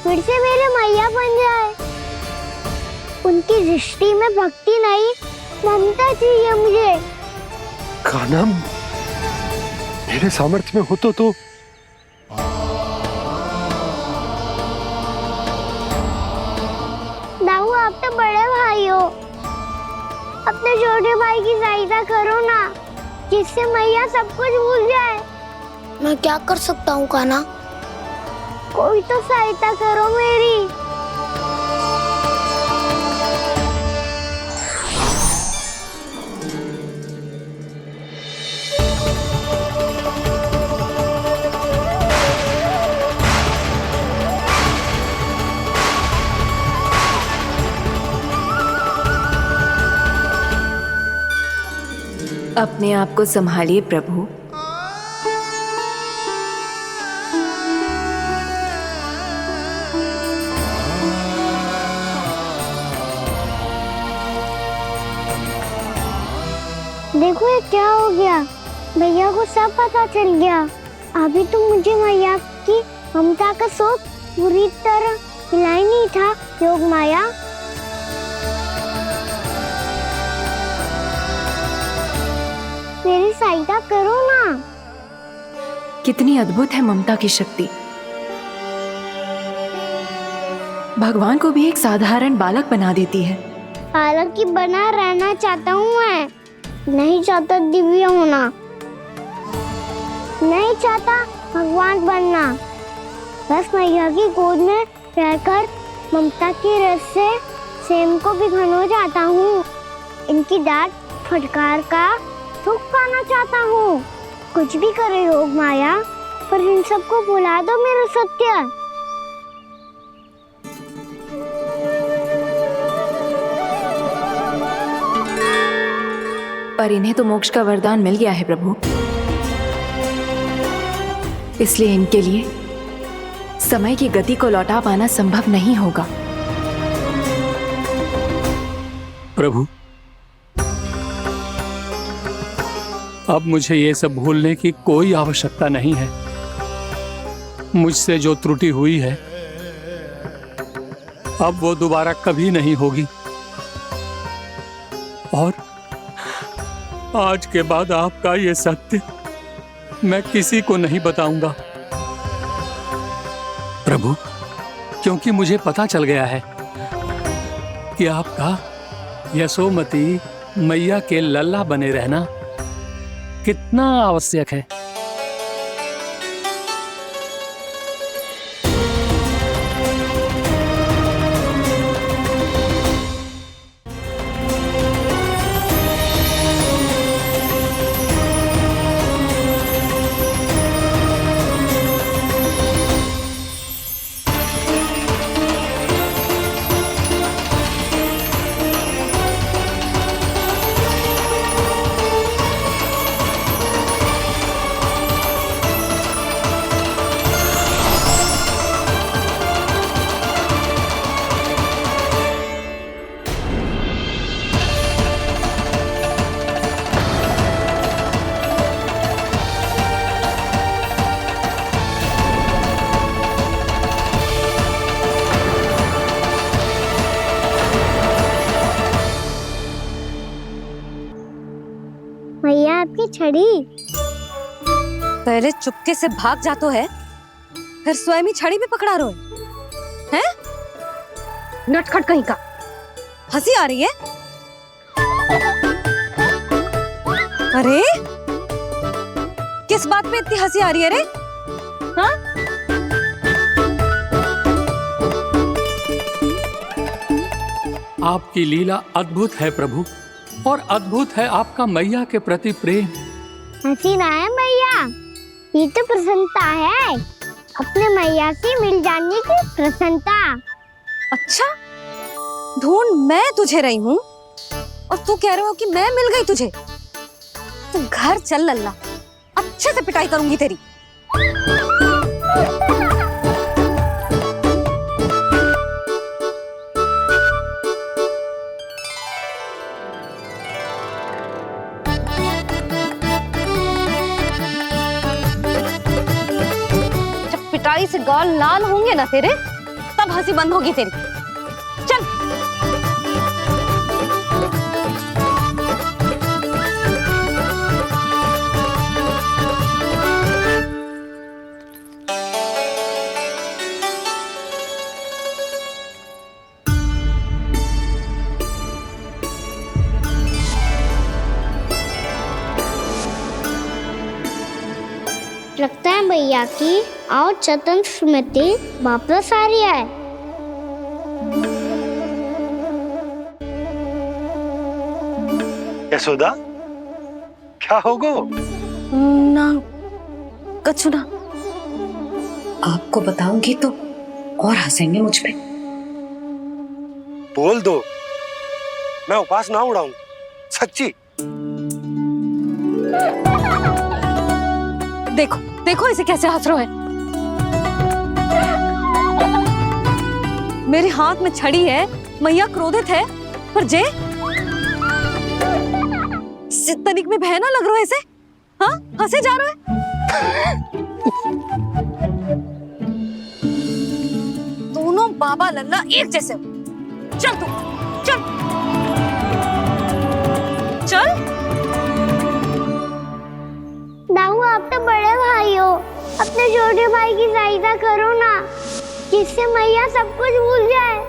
फिर से मेरे मैया बन जाए। उनकी दृष्टि में भक्ति नहीं, ममता चाहिए मुझे। कान्हा, मेरे सामर्थ्य में हो तो दाऊ, आप तो बड़े भाई हो, अपने छोटे भाई की सहायता करो ना, जिससे मैया सब कुछ भूल जाए। मैं क्या कर सकता हूँ कान्हा? कोई तो सहायता करो मेरी। अपने आप को संभालिए प्रभु। देखो ये क्या हो गया, भैया को सब पता चल गया। अभी तो मुझे मैया की ममता का शौक पूरी तरह हिला ही नहीं था। योग माया, मेरी सहायता करो ना। कितनी अद्भुत है ममता की शक्ति। भगवान को भी एक साधारण बालक बना देती है। बालक की बना रहना चाहता हूँ मैं, नहीं चाहता दिव्य होना, नहीं चाहता भगवान बनना। बस मैया की गोद में रहकर ममता की रस से सेम को भी घन हो जाता हूँ। इनकी डांट फटकार का सुख पाना चाहता हूँ। कुछ भी करे योग माया, पर इन सबको भुला दो मेरा सत्य। पर इन्हें तो मोक्ष का वरदान मिल गया है प्रभु, इसलिए इनके लिए समय की गति को लौटा पाना संभव नहीं होगा। प्रभु, अब मुझे ये सब भूलने की कोई आवश्यकता नहीं है। मुझसे जो त्रुटि हुई है अब वो दोबारा कभी नहीं होगी, और आज के बाद आपका ये सत्य मैं किसी को नहीं बताऊंगा प्रभु, क्योंकि मुझे पता चल गया है कि आपका यशोमती मैया के लल्ला बने रहना कितना आवश्यक है। मैया आपकी छड़ी। पहले चुपके से भाग जा तो है, फिर स्वयं ही छड़ी भी पकड़ा रोए हैं? नटखट कहीं का। हंसी आ रही है? अरे किस बात पे इतनी हंसी आ रही है रे? हाँ? आपकी लीला अद्भुत है प्रभु, और अद्भुत है आपका मैया के प्रति प्रेम। हंसी ना है मैया, ये तो प्रसन्नता है, अपने मैया से मिल जाने की प्रसन्नता। अच्छा, ढूंढ मैं तुझे रही हूँ और तू कह रहे हो कि मैं मिल गई तुझे। तू घर चल लल्ला, अच्छे से पिटाई करूंगी तेरी। पिटाई से गाल लाल होंगे ना तेरे, तब हंसी बंद होगी तेरी। चल। लगता है भैया की और चतन स्मृति वापस आ रही है। यशोदा, क्या होगो? ना कछु ना। आपको बताऊंगी तो और हंसेंगे मुझ पे। बोल दो, मैं उपास ना उड़ाऊं, सच्ची। देखो देखो इसे कैसे हंस रहा है। मेरे हाथ में छड़ी है, मैया क्रोधित है, पर जे तनिक में भय ना लग रहा है इसे। हाँ, हंसे जा रहा है। दोनों बाबा लल्ला एक जैसे हो। चल तू, चल चल। दाऊ, आप तो बड़े भाई हो, अपने छोटे भाई की सहायता करो ना, जिससे मैया सब कुछ भूल जाए।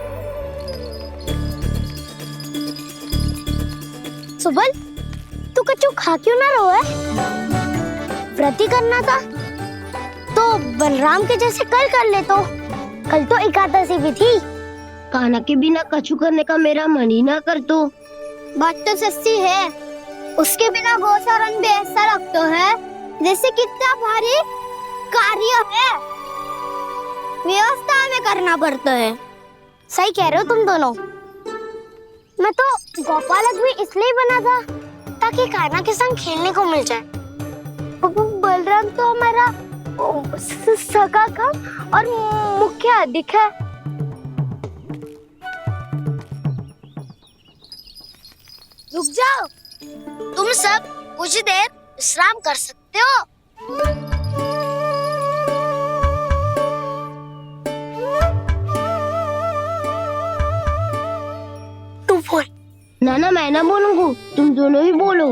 सुबल, तू कच्चू खा क्यों ना रहो है? व्रत ही करना था तो बलराम के जैसे कल कर ले। तो कल तो एकादशी भी थी। कान्हा के बिना कछु करने का मेरा मन ही ना कर। तो बात तो सच्ची है, उसके बिना गोचारण भी ऐसा लगता है जैसे कितना भारी कार्य है, व्यवस्था में करना पड़ता है। सही कह रहे हो तुम दोनों। मैं तो गोपालक भी इसलिए बना था ताकि कान्हा के संग खेलने को मिल जाए। बलराम तो हमारा सगा कम और मुख्य अधिक है। रुक जाओ, तुम सब कुछ देर विश्राम कर सकते हो। तू बोल। ना मैं ना बोलूंगा, तुम दोनों ही बोलो।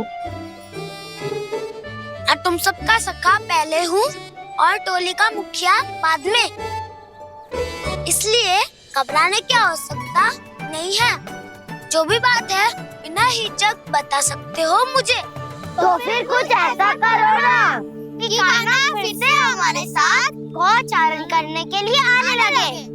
और तुम सबका सखा पहले हूँ और टोली का मुखिया बाद में, इसलिए घबराने की आवश्यकता नहीं है। जो भी बात है बिना हिचक बता सकते हो मुझे। तो फिर कुछ ऐसा करो ना कि कान्हा फिर से हमारे साथ गोचारण करने के लिए आने लगे।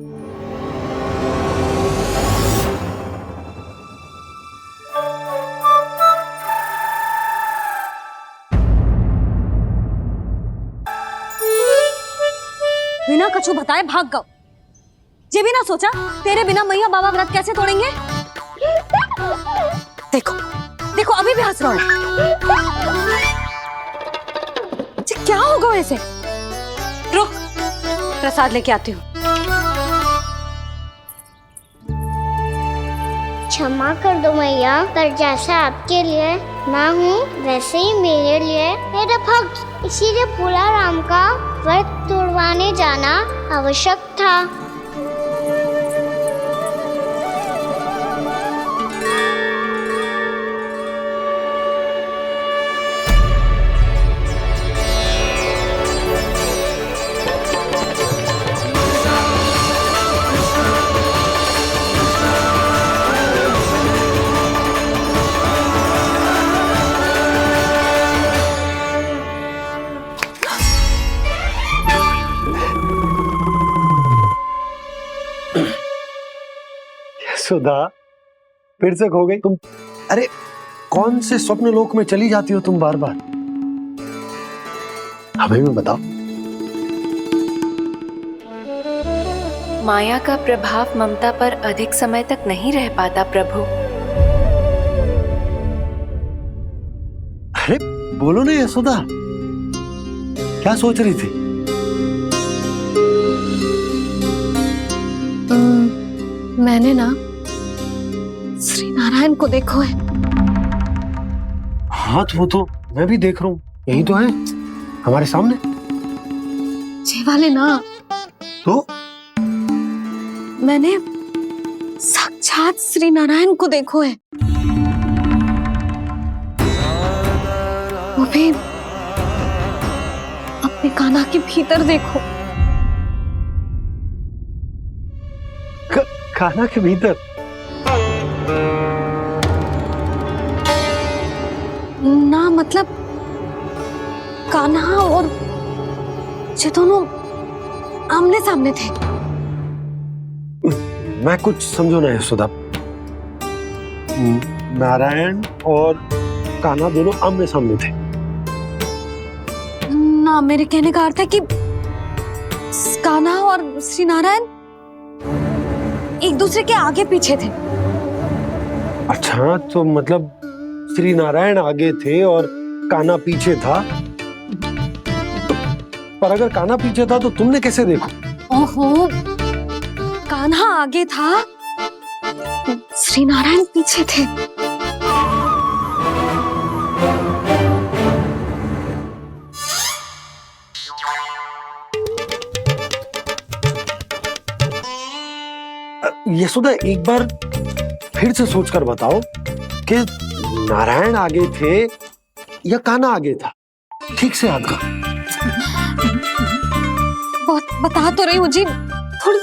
बिना कछु बताए भाग गओ। ये भी ना सोचा तेरे बिना मैया बाबा व्रत कैसे तोड़ेंगे। देखो देखो अभी भी हंस रहा हूँ। क्या होगा ऐसे? रुक, प्रसाद लेके आती हूँ। क्षमा कर दो मैया, पर जैसा आपके लिए मैं हूँ वैसे ही मेरे लिए मेरा भक्त, इसीलिए भोला राम का व्रत तोड़वाने जाना आवश्यक था। सुधा, फिर से खो गई तुम। अरे कौन से स्वप्न लोक में चली जाती हो तुम बार बार? हमें भी बताओ। माया का प्रभाव ममता पर अधिक समय तक नहीं रह पाता प्रभु। अरे बोलो ना यशोदा, क्या सोच रही थी? मैंने ना श्री नारायण को देखो है। हाँ तो वो तो मैं भी देख रहा हूँ, यही तो है हमारे सामने। ये वाले ना, तो मैंने साक्षात श्री नारायण को देखो है, वो भी अपने कान्हा के भीतर देखो। कान्हा के भीतर? ना मतलब कान्हा और ये दोनों आमने सामने थे। मैं कुछ समझो ना यशोदा। नारायण और कान्हा दोनों आमने सामने थे? ना, मेरे कहने का अर्थ है कि कान्हा और श्री नारायण एक दूसरे के आगे पीछे थे। अच्छा, तो मतलब श्री नारायण आगे थे और कान्हा पीछे था, पर अगर कान्हा पीछे था तो तुमने कैसे देखा? ओहो, कान्हा आगे था, श्री नारायण पीछे थे। यशोदा, एक बार फिर से सोचकर बताओ कि नारायण आगे थे या कान्हा आगे था? ठीक से याद कर। बहुत बता तो रही हूँ जी, थोड़ी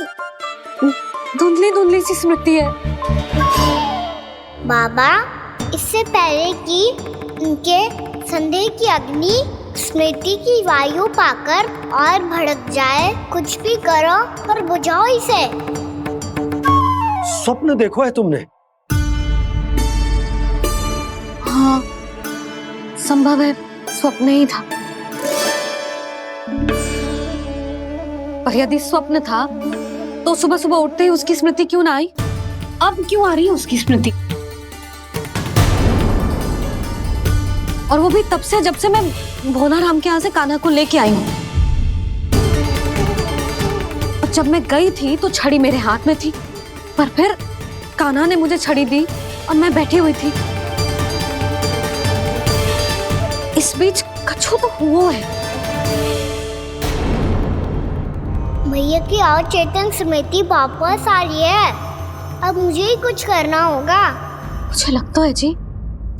धुंधली धुंधली सी स्मृति है। बाबा, इससे पहले कि उनके संदेह की अग्नि स्मृति की वायु पाकर और भड़क जाए, कुछ भी करो पर बुझाओ इसे। स्वप्न देखो है तुमने? हाँ, संभव है स्वप्न ही था। पर यदि स्वप्न था तो सुबह सुबह उठते ही उसकी स्मृति क्यों ना आई? अब क्यों आ रही है उसकी स्मृति? और वो भी तब से जब से मैं भोलाराम के यहाँ से कान्हा को लेके आई हूँ। और जब मैं गई थी तो छड़ी मेरे हाथ में थी, पर फिर कान्हा ने मुझे छड़ी दी और मैं बैठी हुई थी। इस बीच कछु तो हुआ है। भैया की अचेतन स्मृति वापस आ रही है। अब मुझे ही कुछ करना होगा। मुझे लगता है जी,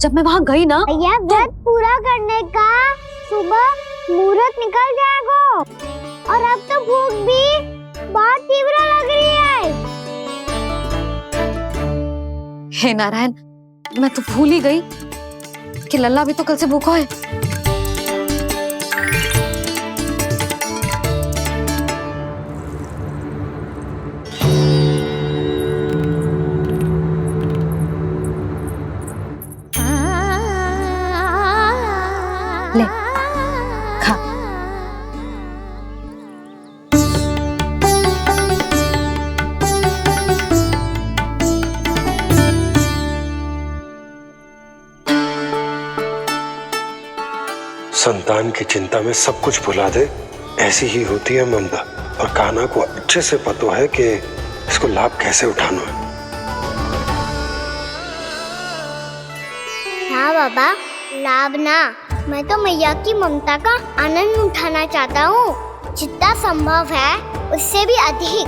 जब मैं वहाँ गई ना, भैया व्रत पूरा करने का सुबह मुहूर्त निकल जाएगा और अब तो भूख भी बहुत तीव्र लग रही है। हे नारायण, मैं तो भूल ही गई कि लल्ला भी तो कल से भूखा है। ले, खा। संतान की चिंता में सब कुछ भुला दे, ऐसी ही होती है ममता। और कान्हा को अच्छे से पता है कि इसको लाभ कैसे उठाना है। हाँ बाबा, लाभ ना, मैं तो मैया की ममता का आनंद उठाना चाहता हूँ, जितना संभव है उससे भी अधिक।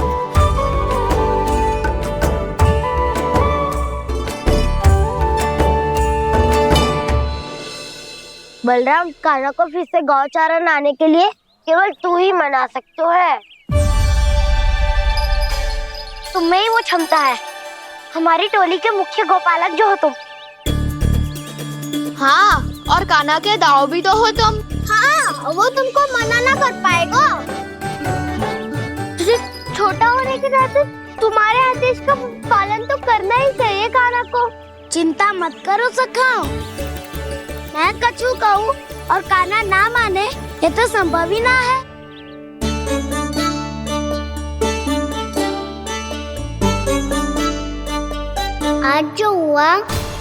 बलराम, कान्हा को फिर से गौचारा लाने के लिए केवल तू ही मना सकते है। तुम्हें ही वो क्षमता है, हमारी टोली के मुख्य गोपालक जो हो तुम। हाँ, और कान्हा के दाव भी तो हो तुम। हाँ, वो तुमको मना ना कर पाएगा। तुझे छोटा होने के नाते तुम्हारे आदेश का पालन तो करना ही चाहिए कान्हा को। चिंता मत करो सखा, मैं कछु कहूँ और कान्हा ना माने, ये तो संभव ही ना है। आज जो हुआ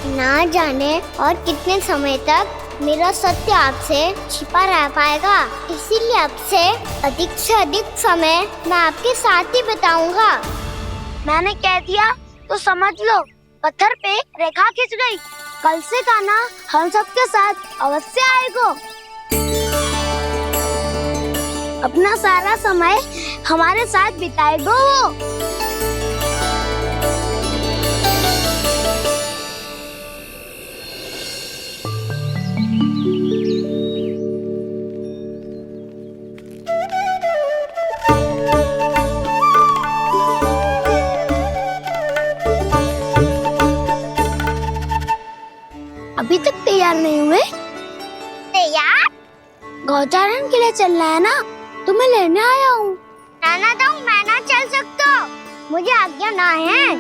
ना जाने और कितने समय तक मेरा सत्य आपसे छिपा रह पाएगा, इसीलिए अब से अधिक समय मैं आपके साथ ही बिताऊंगा। मैंने कह दिया तो समझ लो, पत्थर पे रेखा खींच गई। कल से कान्हा हम सबके साथ अवश्य आएगा। अपना सारा समय हमारे साथ बिताएगा वो। अभी तक तैयार नहीं हुए? तैयार? गौचारण के लिए चलना है ना, तुम्हें लेने आया हूँ। नाना तो मैं ना चल सकता, मुझे आज्ञा ना है।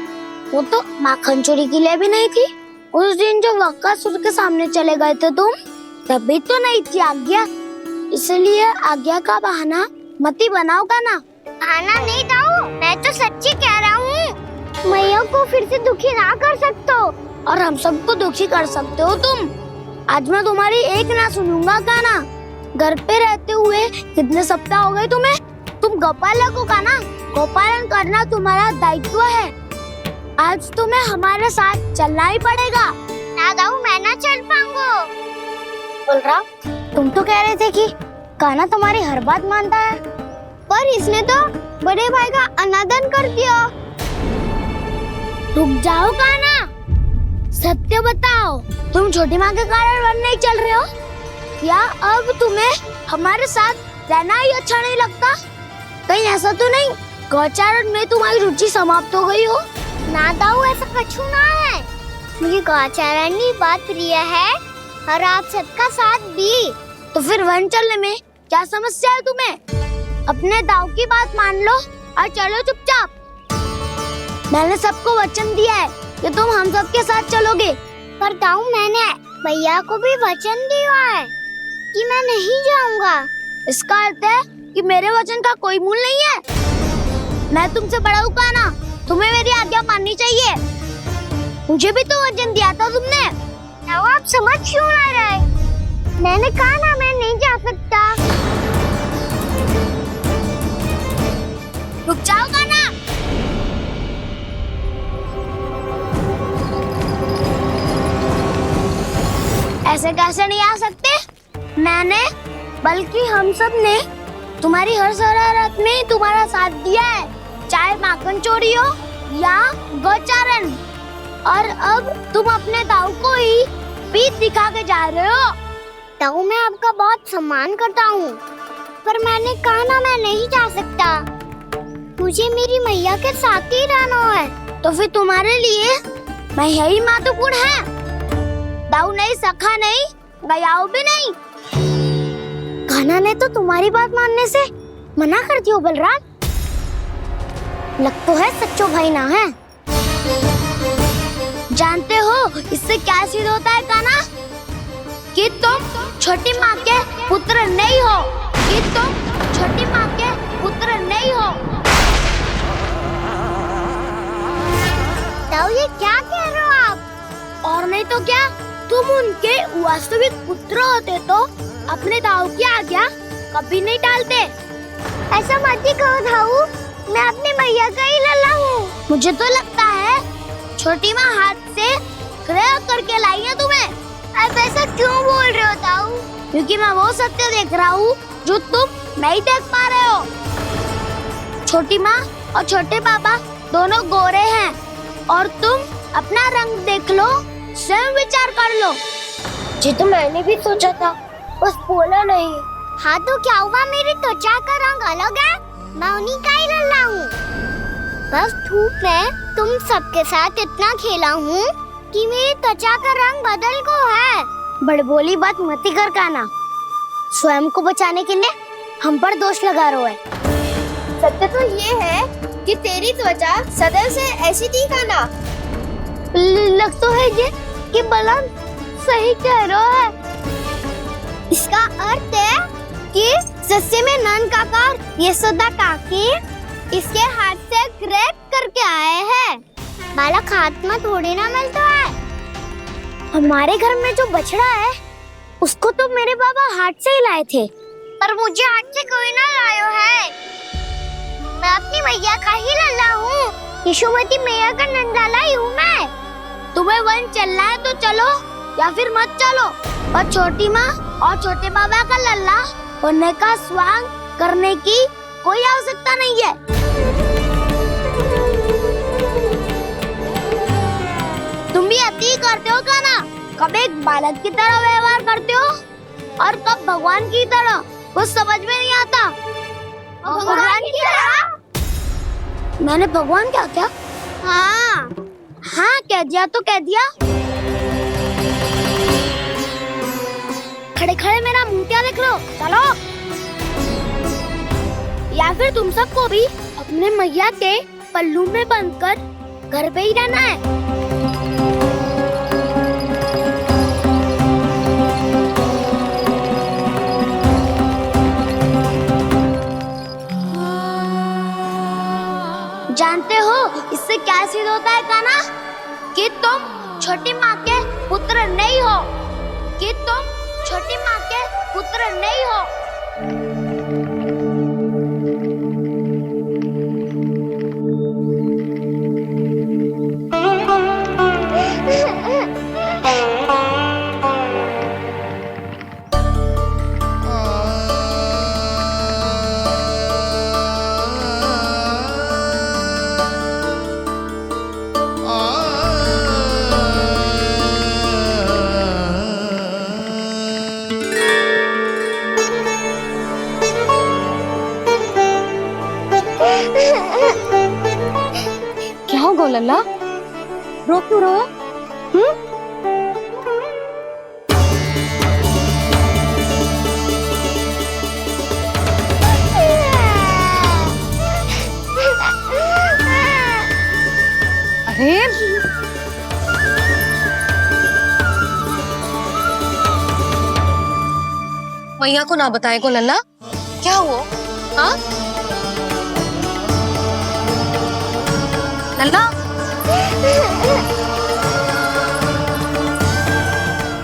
वो तो माखन चोरी के लिए भी नहीं थी। उस दिन जो वक्कासुर के सामने चले गए थे तुम, तभी तो नहीं थी आज्ञा। इसलिए आज्ञा का बहाना मत ही बनाओगा ना। बहाना नहीं था, मैं तो सच्ची कह रहा हूँ। मैया को फिर से दुखी ना कर सकते हो और हम सबको दुखी कर सकते हो तुम। आज मैं तुम्हारी एक ना सुनूंगा काना। घर पे रहते हुए कितने सप्ताह हो गए तुम्हें? तुम गोपालक हो काना। गोपालन करना तुम्हारा दायित्व है। आज तुम्हें हमारे साथ चलना ही पड़ेगा। ना दाऊ, मैं ना चल पाऊंगा। बलराम, तुम तो कह रहे थे कि काना तुम्हारी हर बात मानता है, पर इसने तो बड़े भाई का अनादर कर दिया। रुक जाओ काना, सत्य बताओ, तुम छोटी माँ के कारण वन नहीं चल रहे हो या अब तुम्हें हमारे साथ रहना ही अच्छा नहीं लगता? कहीं ऐसा तो नहीं गौचारण में तुम्हारी रुचि समाप्त हो गई हो? ना दाऊ, ऐसा कछु ना है। मुझे गौचारण की बात प्रिय है और आप सबका साथ भी। तो फिर वन चलने में क्या समस्या है तुम्हें? अपने दाऊ की बात मान लो और चलो चुपचाप। मैंने सबको वचन दिया है कि तुम हम सबके साथ चलोगे। पर दाऊ, मैंने भैया को भी वचन दिया है कि मैं नहीं जाऊंगा। इसका अर्थ है कि मेरे वचन का कोई मूल नहीं है। मैं तुमसे बड़ा हूँ काना, तुम्हें मेरी आज्ञा माननी चाहिए। मुझे भी तो वचन दिया था तुमने। दाऊ, आप समझ क्यों आ रहे? मैंने कहा ना मैं नहीं जा सकता। रुक जाओ काना। ऐसे कैसे नहीं आ सकते? मैंने बल्कि हम सब ने तुम्हारी हर शरारत में तुम्हारा साथ दिया है, चाहे माखन चोरी हो या गोचारण। और अब तुम अपने दाऊ को ही पीठ दिखा के जा रहे हो। दाऊ, मैं आपका बहुत सम्मान करता हूँ, पर मैंने कहा ना मैं नहीं जा सकता। मुझे मेरी मैया के साथ ही रहना है। तो फिर तुम्हारे लिए मैया ही महत्वपूर्ण है। दाऊ नहीं, सखा नहीं, गयाऊ भी नहीं। कान्हा ने तो तुम्हारी बात मानने से मना कर दिया बलराम। लग तो है सच्चो भाई ना है। जानते हो इससे क्या सिद्ध होता है कान्हा? कि तुम छोटी माँ के पुत्र नहीं हो, कि तुम छोटी माँ के पुत्र नहीं हो। दाऊ, ये क्या कह रहे हो आप? और नहीं तो क्या, तुम उनके वास्तविक पुत्र होते तो अपने दाऊ की आज्ञा कभी नहीं टालते। ऐसा मत ही कहो दाऊ, मैं अपनी मैया का ही लल्ला हूँ। मुझे तो लगता है छोटी माँ हाथ से ग्रह करके लाई है तुम्हें। अब ऐसा क्यों बोल रहे हो दाऊ? क्योंकि मैं वो सत्य देख रहा हूँ जो तुम नहीं देख पा रहे हो। छोटी माँ और छोटे पापा दोनों गोरे हैं और तुम अपना रंग देख लो, स्वयं विचार कर लो। जी तो मैंने भी सोचा था, बस बोला नहीं। हाँ तो क्या हुआ, मेरी त्वचा का रंग अलग है, मैं उन्हीं का ही लल्ला हूँ। बस धूप में तुम सबके साथ इतना खेला हूँ कि मेरी त्वचा का रंग बदल को है। बड़बोली बात मत कर कान्हा, स्वयं को बचाने के लिए हम पर दोष लगा रहे है। सत्य तो ये है कि तेरी त्वचा सदैव से ऐसी थी कान्हा। लग तो है ये कि बलराम सही कह रहा है। इसका अर्थ है कि सस्ते में नन काका यशोदा काकी इसके हाथ से ग्रेप करके आए हैं। बालक हाथ में थोड़ी ना मिलता है। हमारे घर में जो बछड़ा है उसको तो मेरे बाबा हाथ से ही लाए थे, पर मुझे हाथ से कोई ना लायो है। मैं अपनी मैया का ही लल्ला हूँ, यशोमती मैया का नंदाला ही हूँ मैं। तुम्हें वन चलना है तो चलो या फिर मत चलो, और छोटी माँ और छोटे बाबा का लल्ला होने का स्वांग करने की कोई आवश्यकता नहीं है। तुम भी अति करते हो कान्हा, कब एक बालक की तरह व्यवहार करते हो और कब भगवान की तरह, कुछ समझ में नहीं आता। भगवान की तरह? मैंने भगवान क्या किया? हाँ हाँ कह दिया तो कह दिया। खड़े खड़े मेरा मुंह क्या देख लो, चलो। या फिर तुम सबको भी अपने मैया के पल्लू में बंधकर घर पे ही रहना है। जानते हो इससे क्या सिद्ध होता है कान्हा? कि तुम छोटी माँ के पुत्र नहीं हो। कि तुम छोटी माँ के पुत्र नहीं हो। क्या होगा लल्ला? रो क्यों रहा? अरे मैया को ना बताए को लल्ला, क्या हुआ? हाँ लल्ला,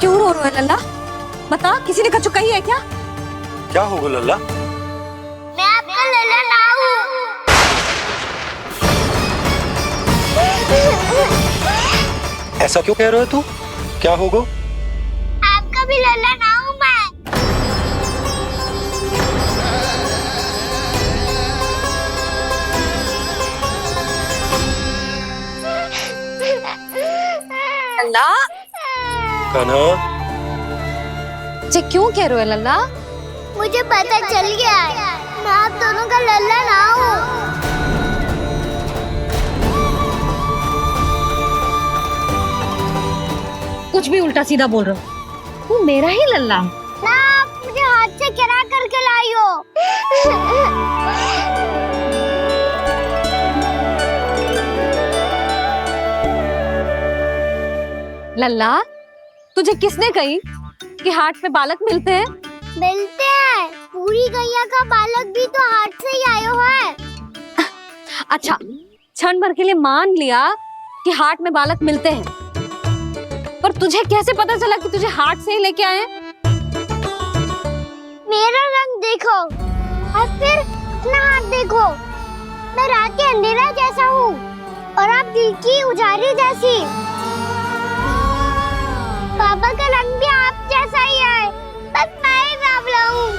क्यों रो रहा है लल्ला? बता, किसी ने कछु कही है क्या? क्या होगा लल्ला? मैं आपका लल्ला ना हूँ। ऐसा क्यों कह रहे हो तू? क्या होगा? आपका भी लल्ला ना हूँ मैं। लल्ला, कान्हा, जी क्यों कह रहे हो लल्ला? मुझे पता चल गया है, मैं आप दोनों का लल्ला ना हूँ। कुछ भी उल्टा सीधा बोल रहे हो। तू मेरा ही लल्ला है। ना, आप मुझे हाथ से गिरा करके लाई हो। लल्ला, तुझे किसने कही कि हाट में बालक मिलते हैं? मिलते हैं, पूरी गैया का बालक भी तो हाट से ही आयो है। अच्छा, क्षण भर के लिए मान लिया कि हाट में बालक मिलते हैं, पर तुझे कैसे पता चला कि तुझे हाट से ही लेके आए? मेरा रंग देखो और फिर अपना हाथ देखो। मैं रात के अंधेरा जैसा हूँ और आप दिल की उजारी जैसी। पापा का रंग भी आप जैसा ही है, बस मैं ही बावला हूँ।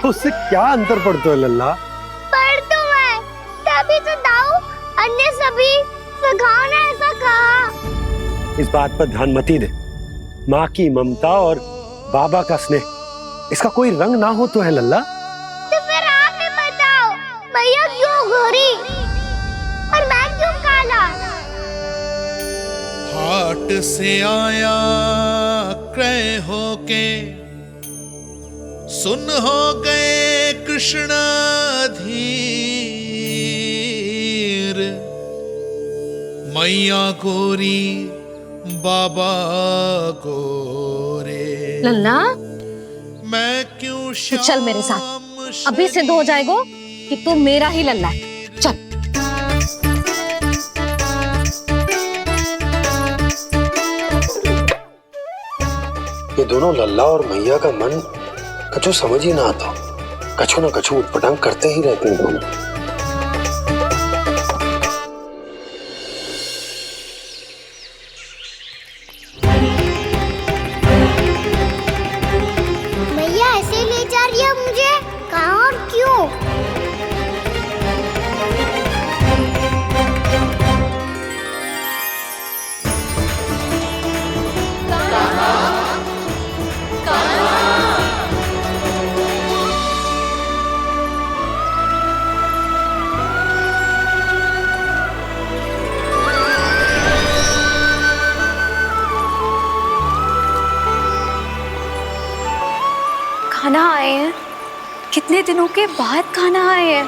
उससे क्या अंतर पड़ता है लल्ला? पर तो मैं तभी तो दाऊ अन्य सभी सखाओ ने ऐसा कहा। इस बात पर ध्यान मत ही दे। माँ की ममता और बाबा का स्नेह, इसका कोई रंग ना हो तो है लल्ला? तो फिर आप ही बताओ, भैया क्यों गोरी और मैं क्यों काला? हाट से आया क्रय होके, सुन हो गए कृष्ण धीर। मैया गोरी बाबा गोरे। लल्ला, मैं क्यों तू चल मेरे साथ, अभी सिद्ध हो जाएगा कि तू मेरा ही लल्ला है। चल। ये दोनों लल्ला और मैया का मन कछु समझ ही ना आता। कछु ना कछु उटपटांग करते ही रहते हैं दोनों। भैया ऐसे ले जा रही है मुझे, कहाँ और क्यों? खाना आए हैं, कितने दिनों के बाद खाना आए हैं।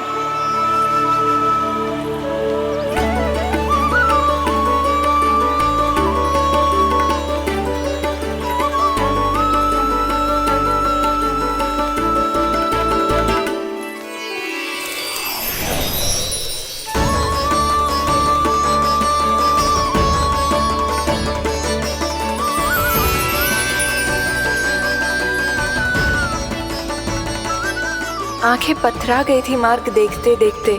आंखें पथरा गई थी मार्ग देखते देखते।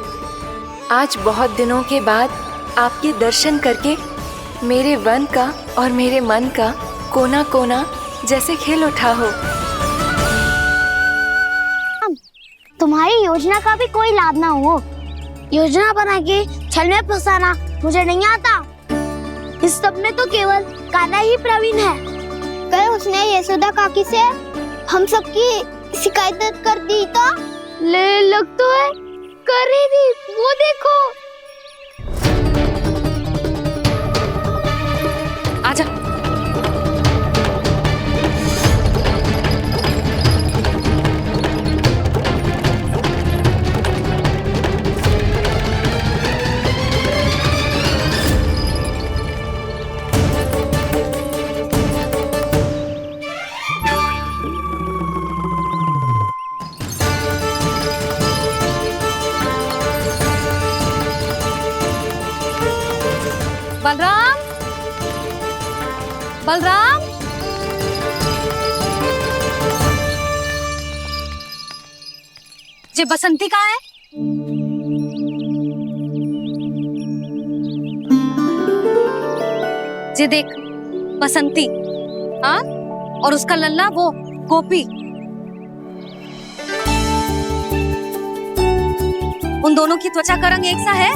आज बहुत दिनों के बाद आपके दर्शन करके मेरे वन का और मेरे मन का कोना कोना जैसे खिल उठा हो। तुम्हारी योजना का भी कोई लाभ ना हो। योजना बना के छल में फंसाना मुझे नहीं आता। इस सब में तो केवल कान्हा ही प्रवीण है। कल उसने यशोदा काकी से हम सबकी शिकायत कर दी तो लग तो है कर ही दी। वो देखो। आजा। बलराम, बलराम, ये बसंती कहाँ है? ये देख बसंती, हाँ, और उसका लल्ला वो गोपी। उन दोनों की त्वचा का रंग एक सा है?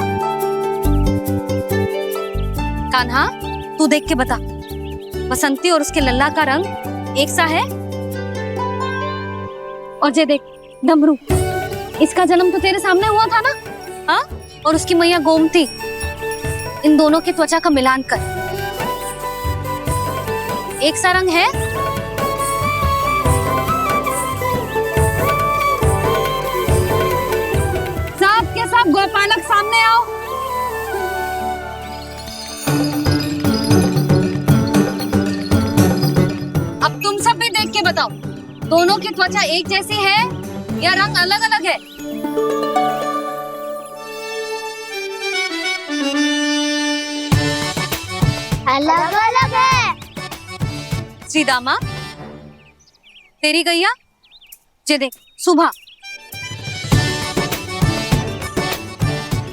कान्हा, तू देख के बता, बसंती और उसके लल्ला का रंग एक सा है? और ये देख डमरू, इसका जन्म तो तेरे सामने हुआ था ना, हाँ? और उसकी मैया गोमती, इन दोनों की त्वचा का मिलान कर, एक सा रंग है? सब के सब गोपालक सामने आओ। अब तुम सब भी देख के बताओ, दोनों की त्वचा एक जैसी है या रंग अलग अलग है? अलग अलग है। श्रीदामा, तेरी गैया, ये देख सुभा,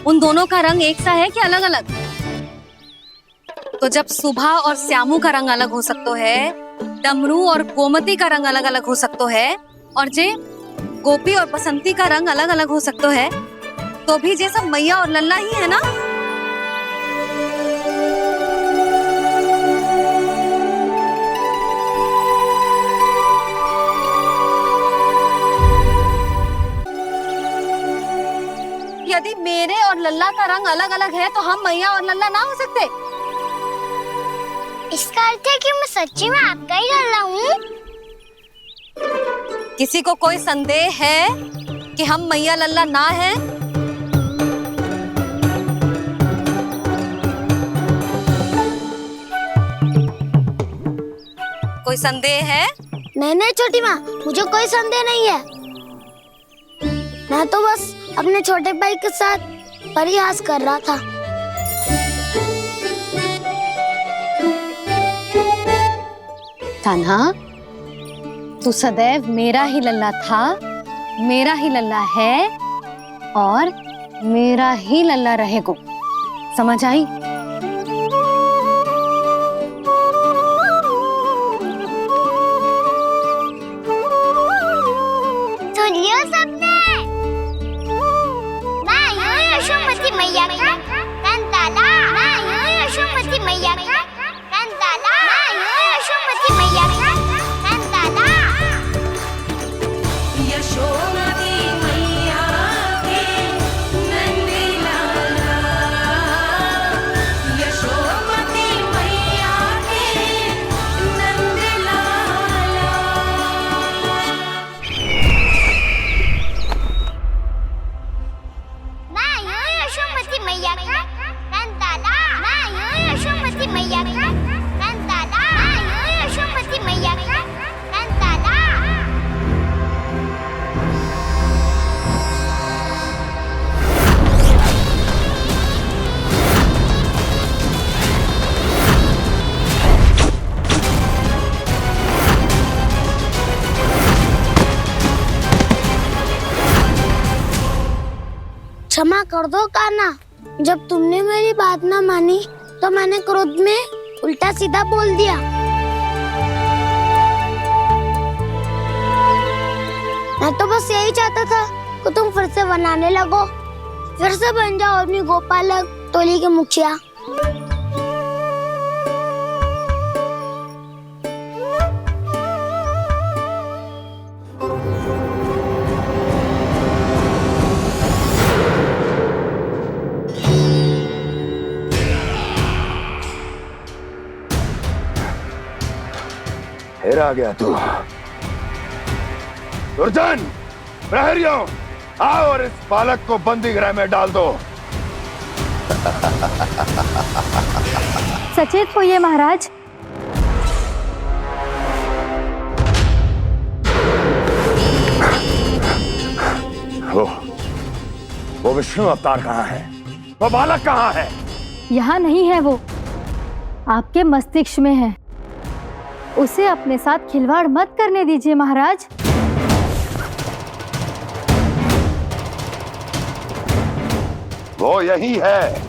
उन दोनों का रंग एक सा है कि अलग अलग? तो जब सुभा और श्यामू का रंग अलग हो सकता है, डमरू और गोमती का रंग अलग अलग हो सकता है, और जे गोपी और बसंती का रंग अलग अलग हो सकता है, तो भी जे सब मैया और लल्ला ही है ना? यदि मेरे और लल्ला का रंग अलग अलग है तो हम मैया और लल्ला ना हो सकते? इसका अर्थ है कि मैं सच्ची में आपका ही लल्ला हूँ? किसी को कोई संदेह है कि हम मैया लल्ला ना हैं? कोई संदेह है? नहीं नहीं छोटी माँ, मुझे कोई संदेह नहीं है। मैं तो बस अपने छोटे भाई के साथ परिहास कर रहा था। कान्हा, तू सदैव मेरा ही लल्ला था, मेरा ही लल्ला है और मेरा ही लल्ला रहेगा। समझ आई? सुनियो सबने, मैं हूँ यशोमती मैया का कंताला। मैं हूँ यशोमती मैया का कंताला। मैं हूँ यशोमती मैया का कंताला। यशोमती मैया के नंदी लाला, यशोमती मैया के नंदी लाला। मैं हूँ यशोमती मैया का कंताला। मैं हूँ यशोमती मैया का कंताला। मैं हूँ यशोमती मैया का कंताला। क्षमा कर दो कान्हा। जब तुमने मेरी बात ना मानी तो मैंने क्रोध में उल्टा सीधा बोल दिया। मैं तो बस यही चाहता था कि तुम फिर से बनाने लगो, फिर से बन जाओ अपनी गोपालक टोली के मुखिया। फिर आ गया तू। दुर्जन, प्रहरियों, आओ और इस बालक को बंदी गृह में डाल दो। सचेत होइए महाराज। वो विष्णु अवतार कहाँ है? वो बालक कहाँ है? यहाँ नहीं है वो, आपके मस्तिष्क में है। उसे अपने साथ खिलवाड़ मत करने दीजिए महाराज। वो यही है,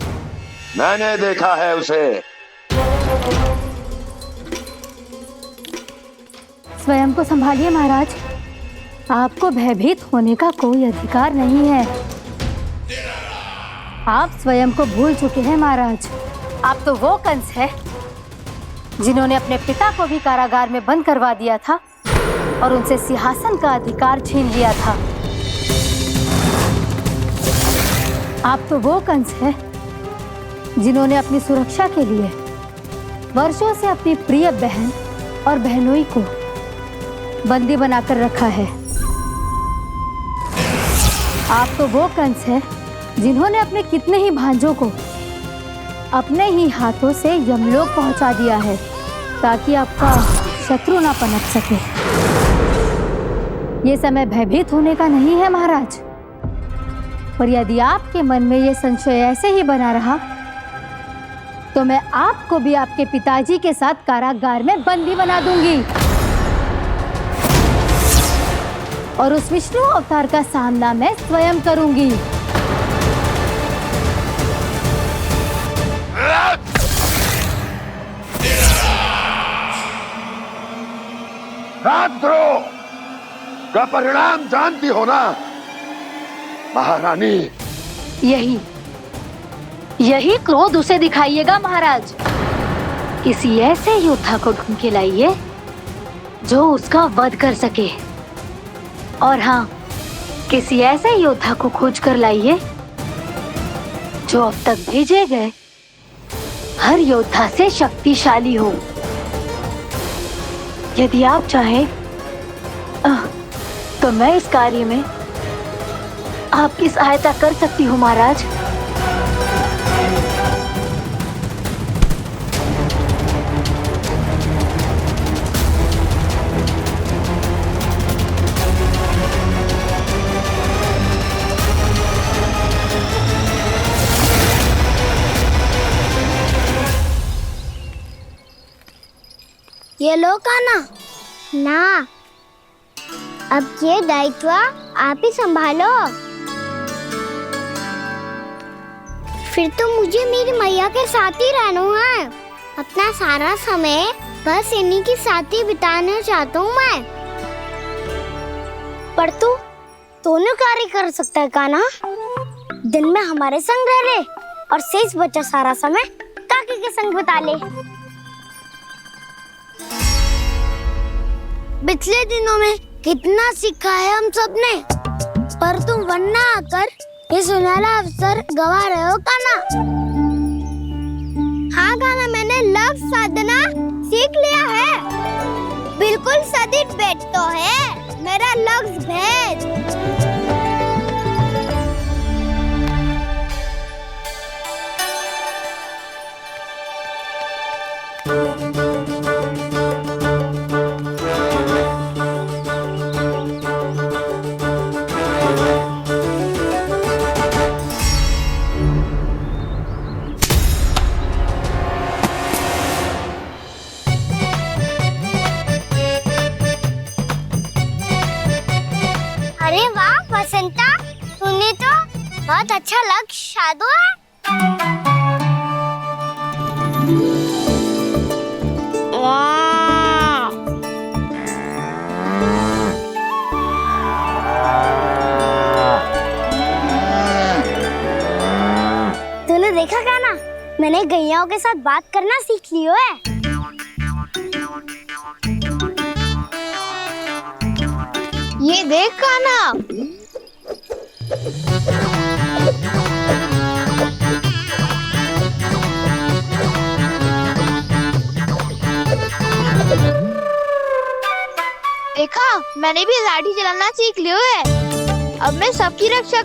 मैंने देखा है उसे। स्वयं को संभालिए महाराज, आपको भयभीत होने का कोई अधिकार नहीं है। आप स्वयं को भूल चुके हैं महाराज। आप तो वो कंस है जिन्होंने अपने पिता को भी कारागार में बंद करवा दिया था और उनसे सिंहासन का अधिकार छीन लिया था। आप तो वो कंस है जिन्होंने अपनी सुरक्षा के लिए वर्षों से अपनी प्रिय बहन और बहनोई को बंदी बनाकर रखा है। आप तो वो कंस है जिन्होंने अपने कितने ही भांजों को अपने ही हाथों से यमलोक पहुंचा दिया है ताकि आपका शत्रु ना पनप सके। ये समय भयभीत होने का नहीं है महाराज, पर यदि आपके मन में ये संशय ऐसे ही बना रहा तो मैं आपको भी आपके पिताजी के साथ कारागार में बंदी बना दूंगी और उस विष्णु अवतार का सामना मैं स्वयं करूंगी। राजद्रोह का परिणाम जानती हो ना महारानी? यही क्रोध उसे दिखाइएगा महाराज। किसी ऐसे योद्धा को ढूंढ के लाइए जो उसका वध कर सके, और हाँ, किसी ऐसे योद्धा को खोज कर लाइए जो अब तक भेजे गए हर योद्धा से शक्तिशाली हो। यदि आप चाहें तो मैं इस कार्य में आपकी सहायता कर सकती हूँ महाराज। ये लो कान्हा। ना, अब ये दायित्व आप ही संभालो। फिर तो मुझे मेरी मैया के साथ ही रहना है। अपना सारा समय बस इन्हीं के साथ ही बिताना चाहता हूँ मैं। पर तू दोनों कार्य कर सकता है कान्हा। दिन में हमारे संग रह ले और शेष बचा सारा समय काकी के संग बिता ले। पिछले दिनों में कितना सीखा है हम सबने, पर तुम वरना आकर ये सुनहरा अवसर गवा रहे हो कान्हा। हाँ कान्हा, मैंने लक्ष्य साधना सीख लिया है। बिल्कुल सदित भेद तो है मेरा लक्ष्य भेद। अच्छा लग शादो है। तूने देखा क्या ना, मैंने गैयाओं के साथ बात करना सीख लियो है। ये देख काना, देखा मैंने भी लाठी चलाना सीख लियो है। अब मैं सबकी रक्षा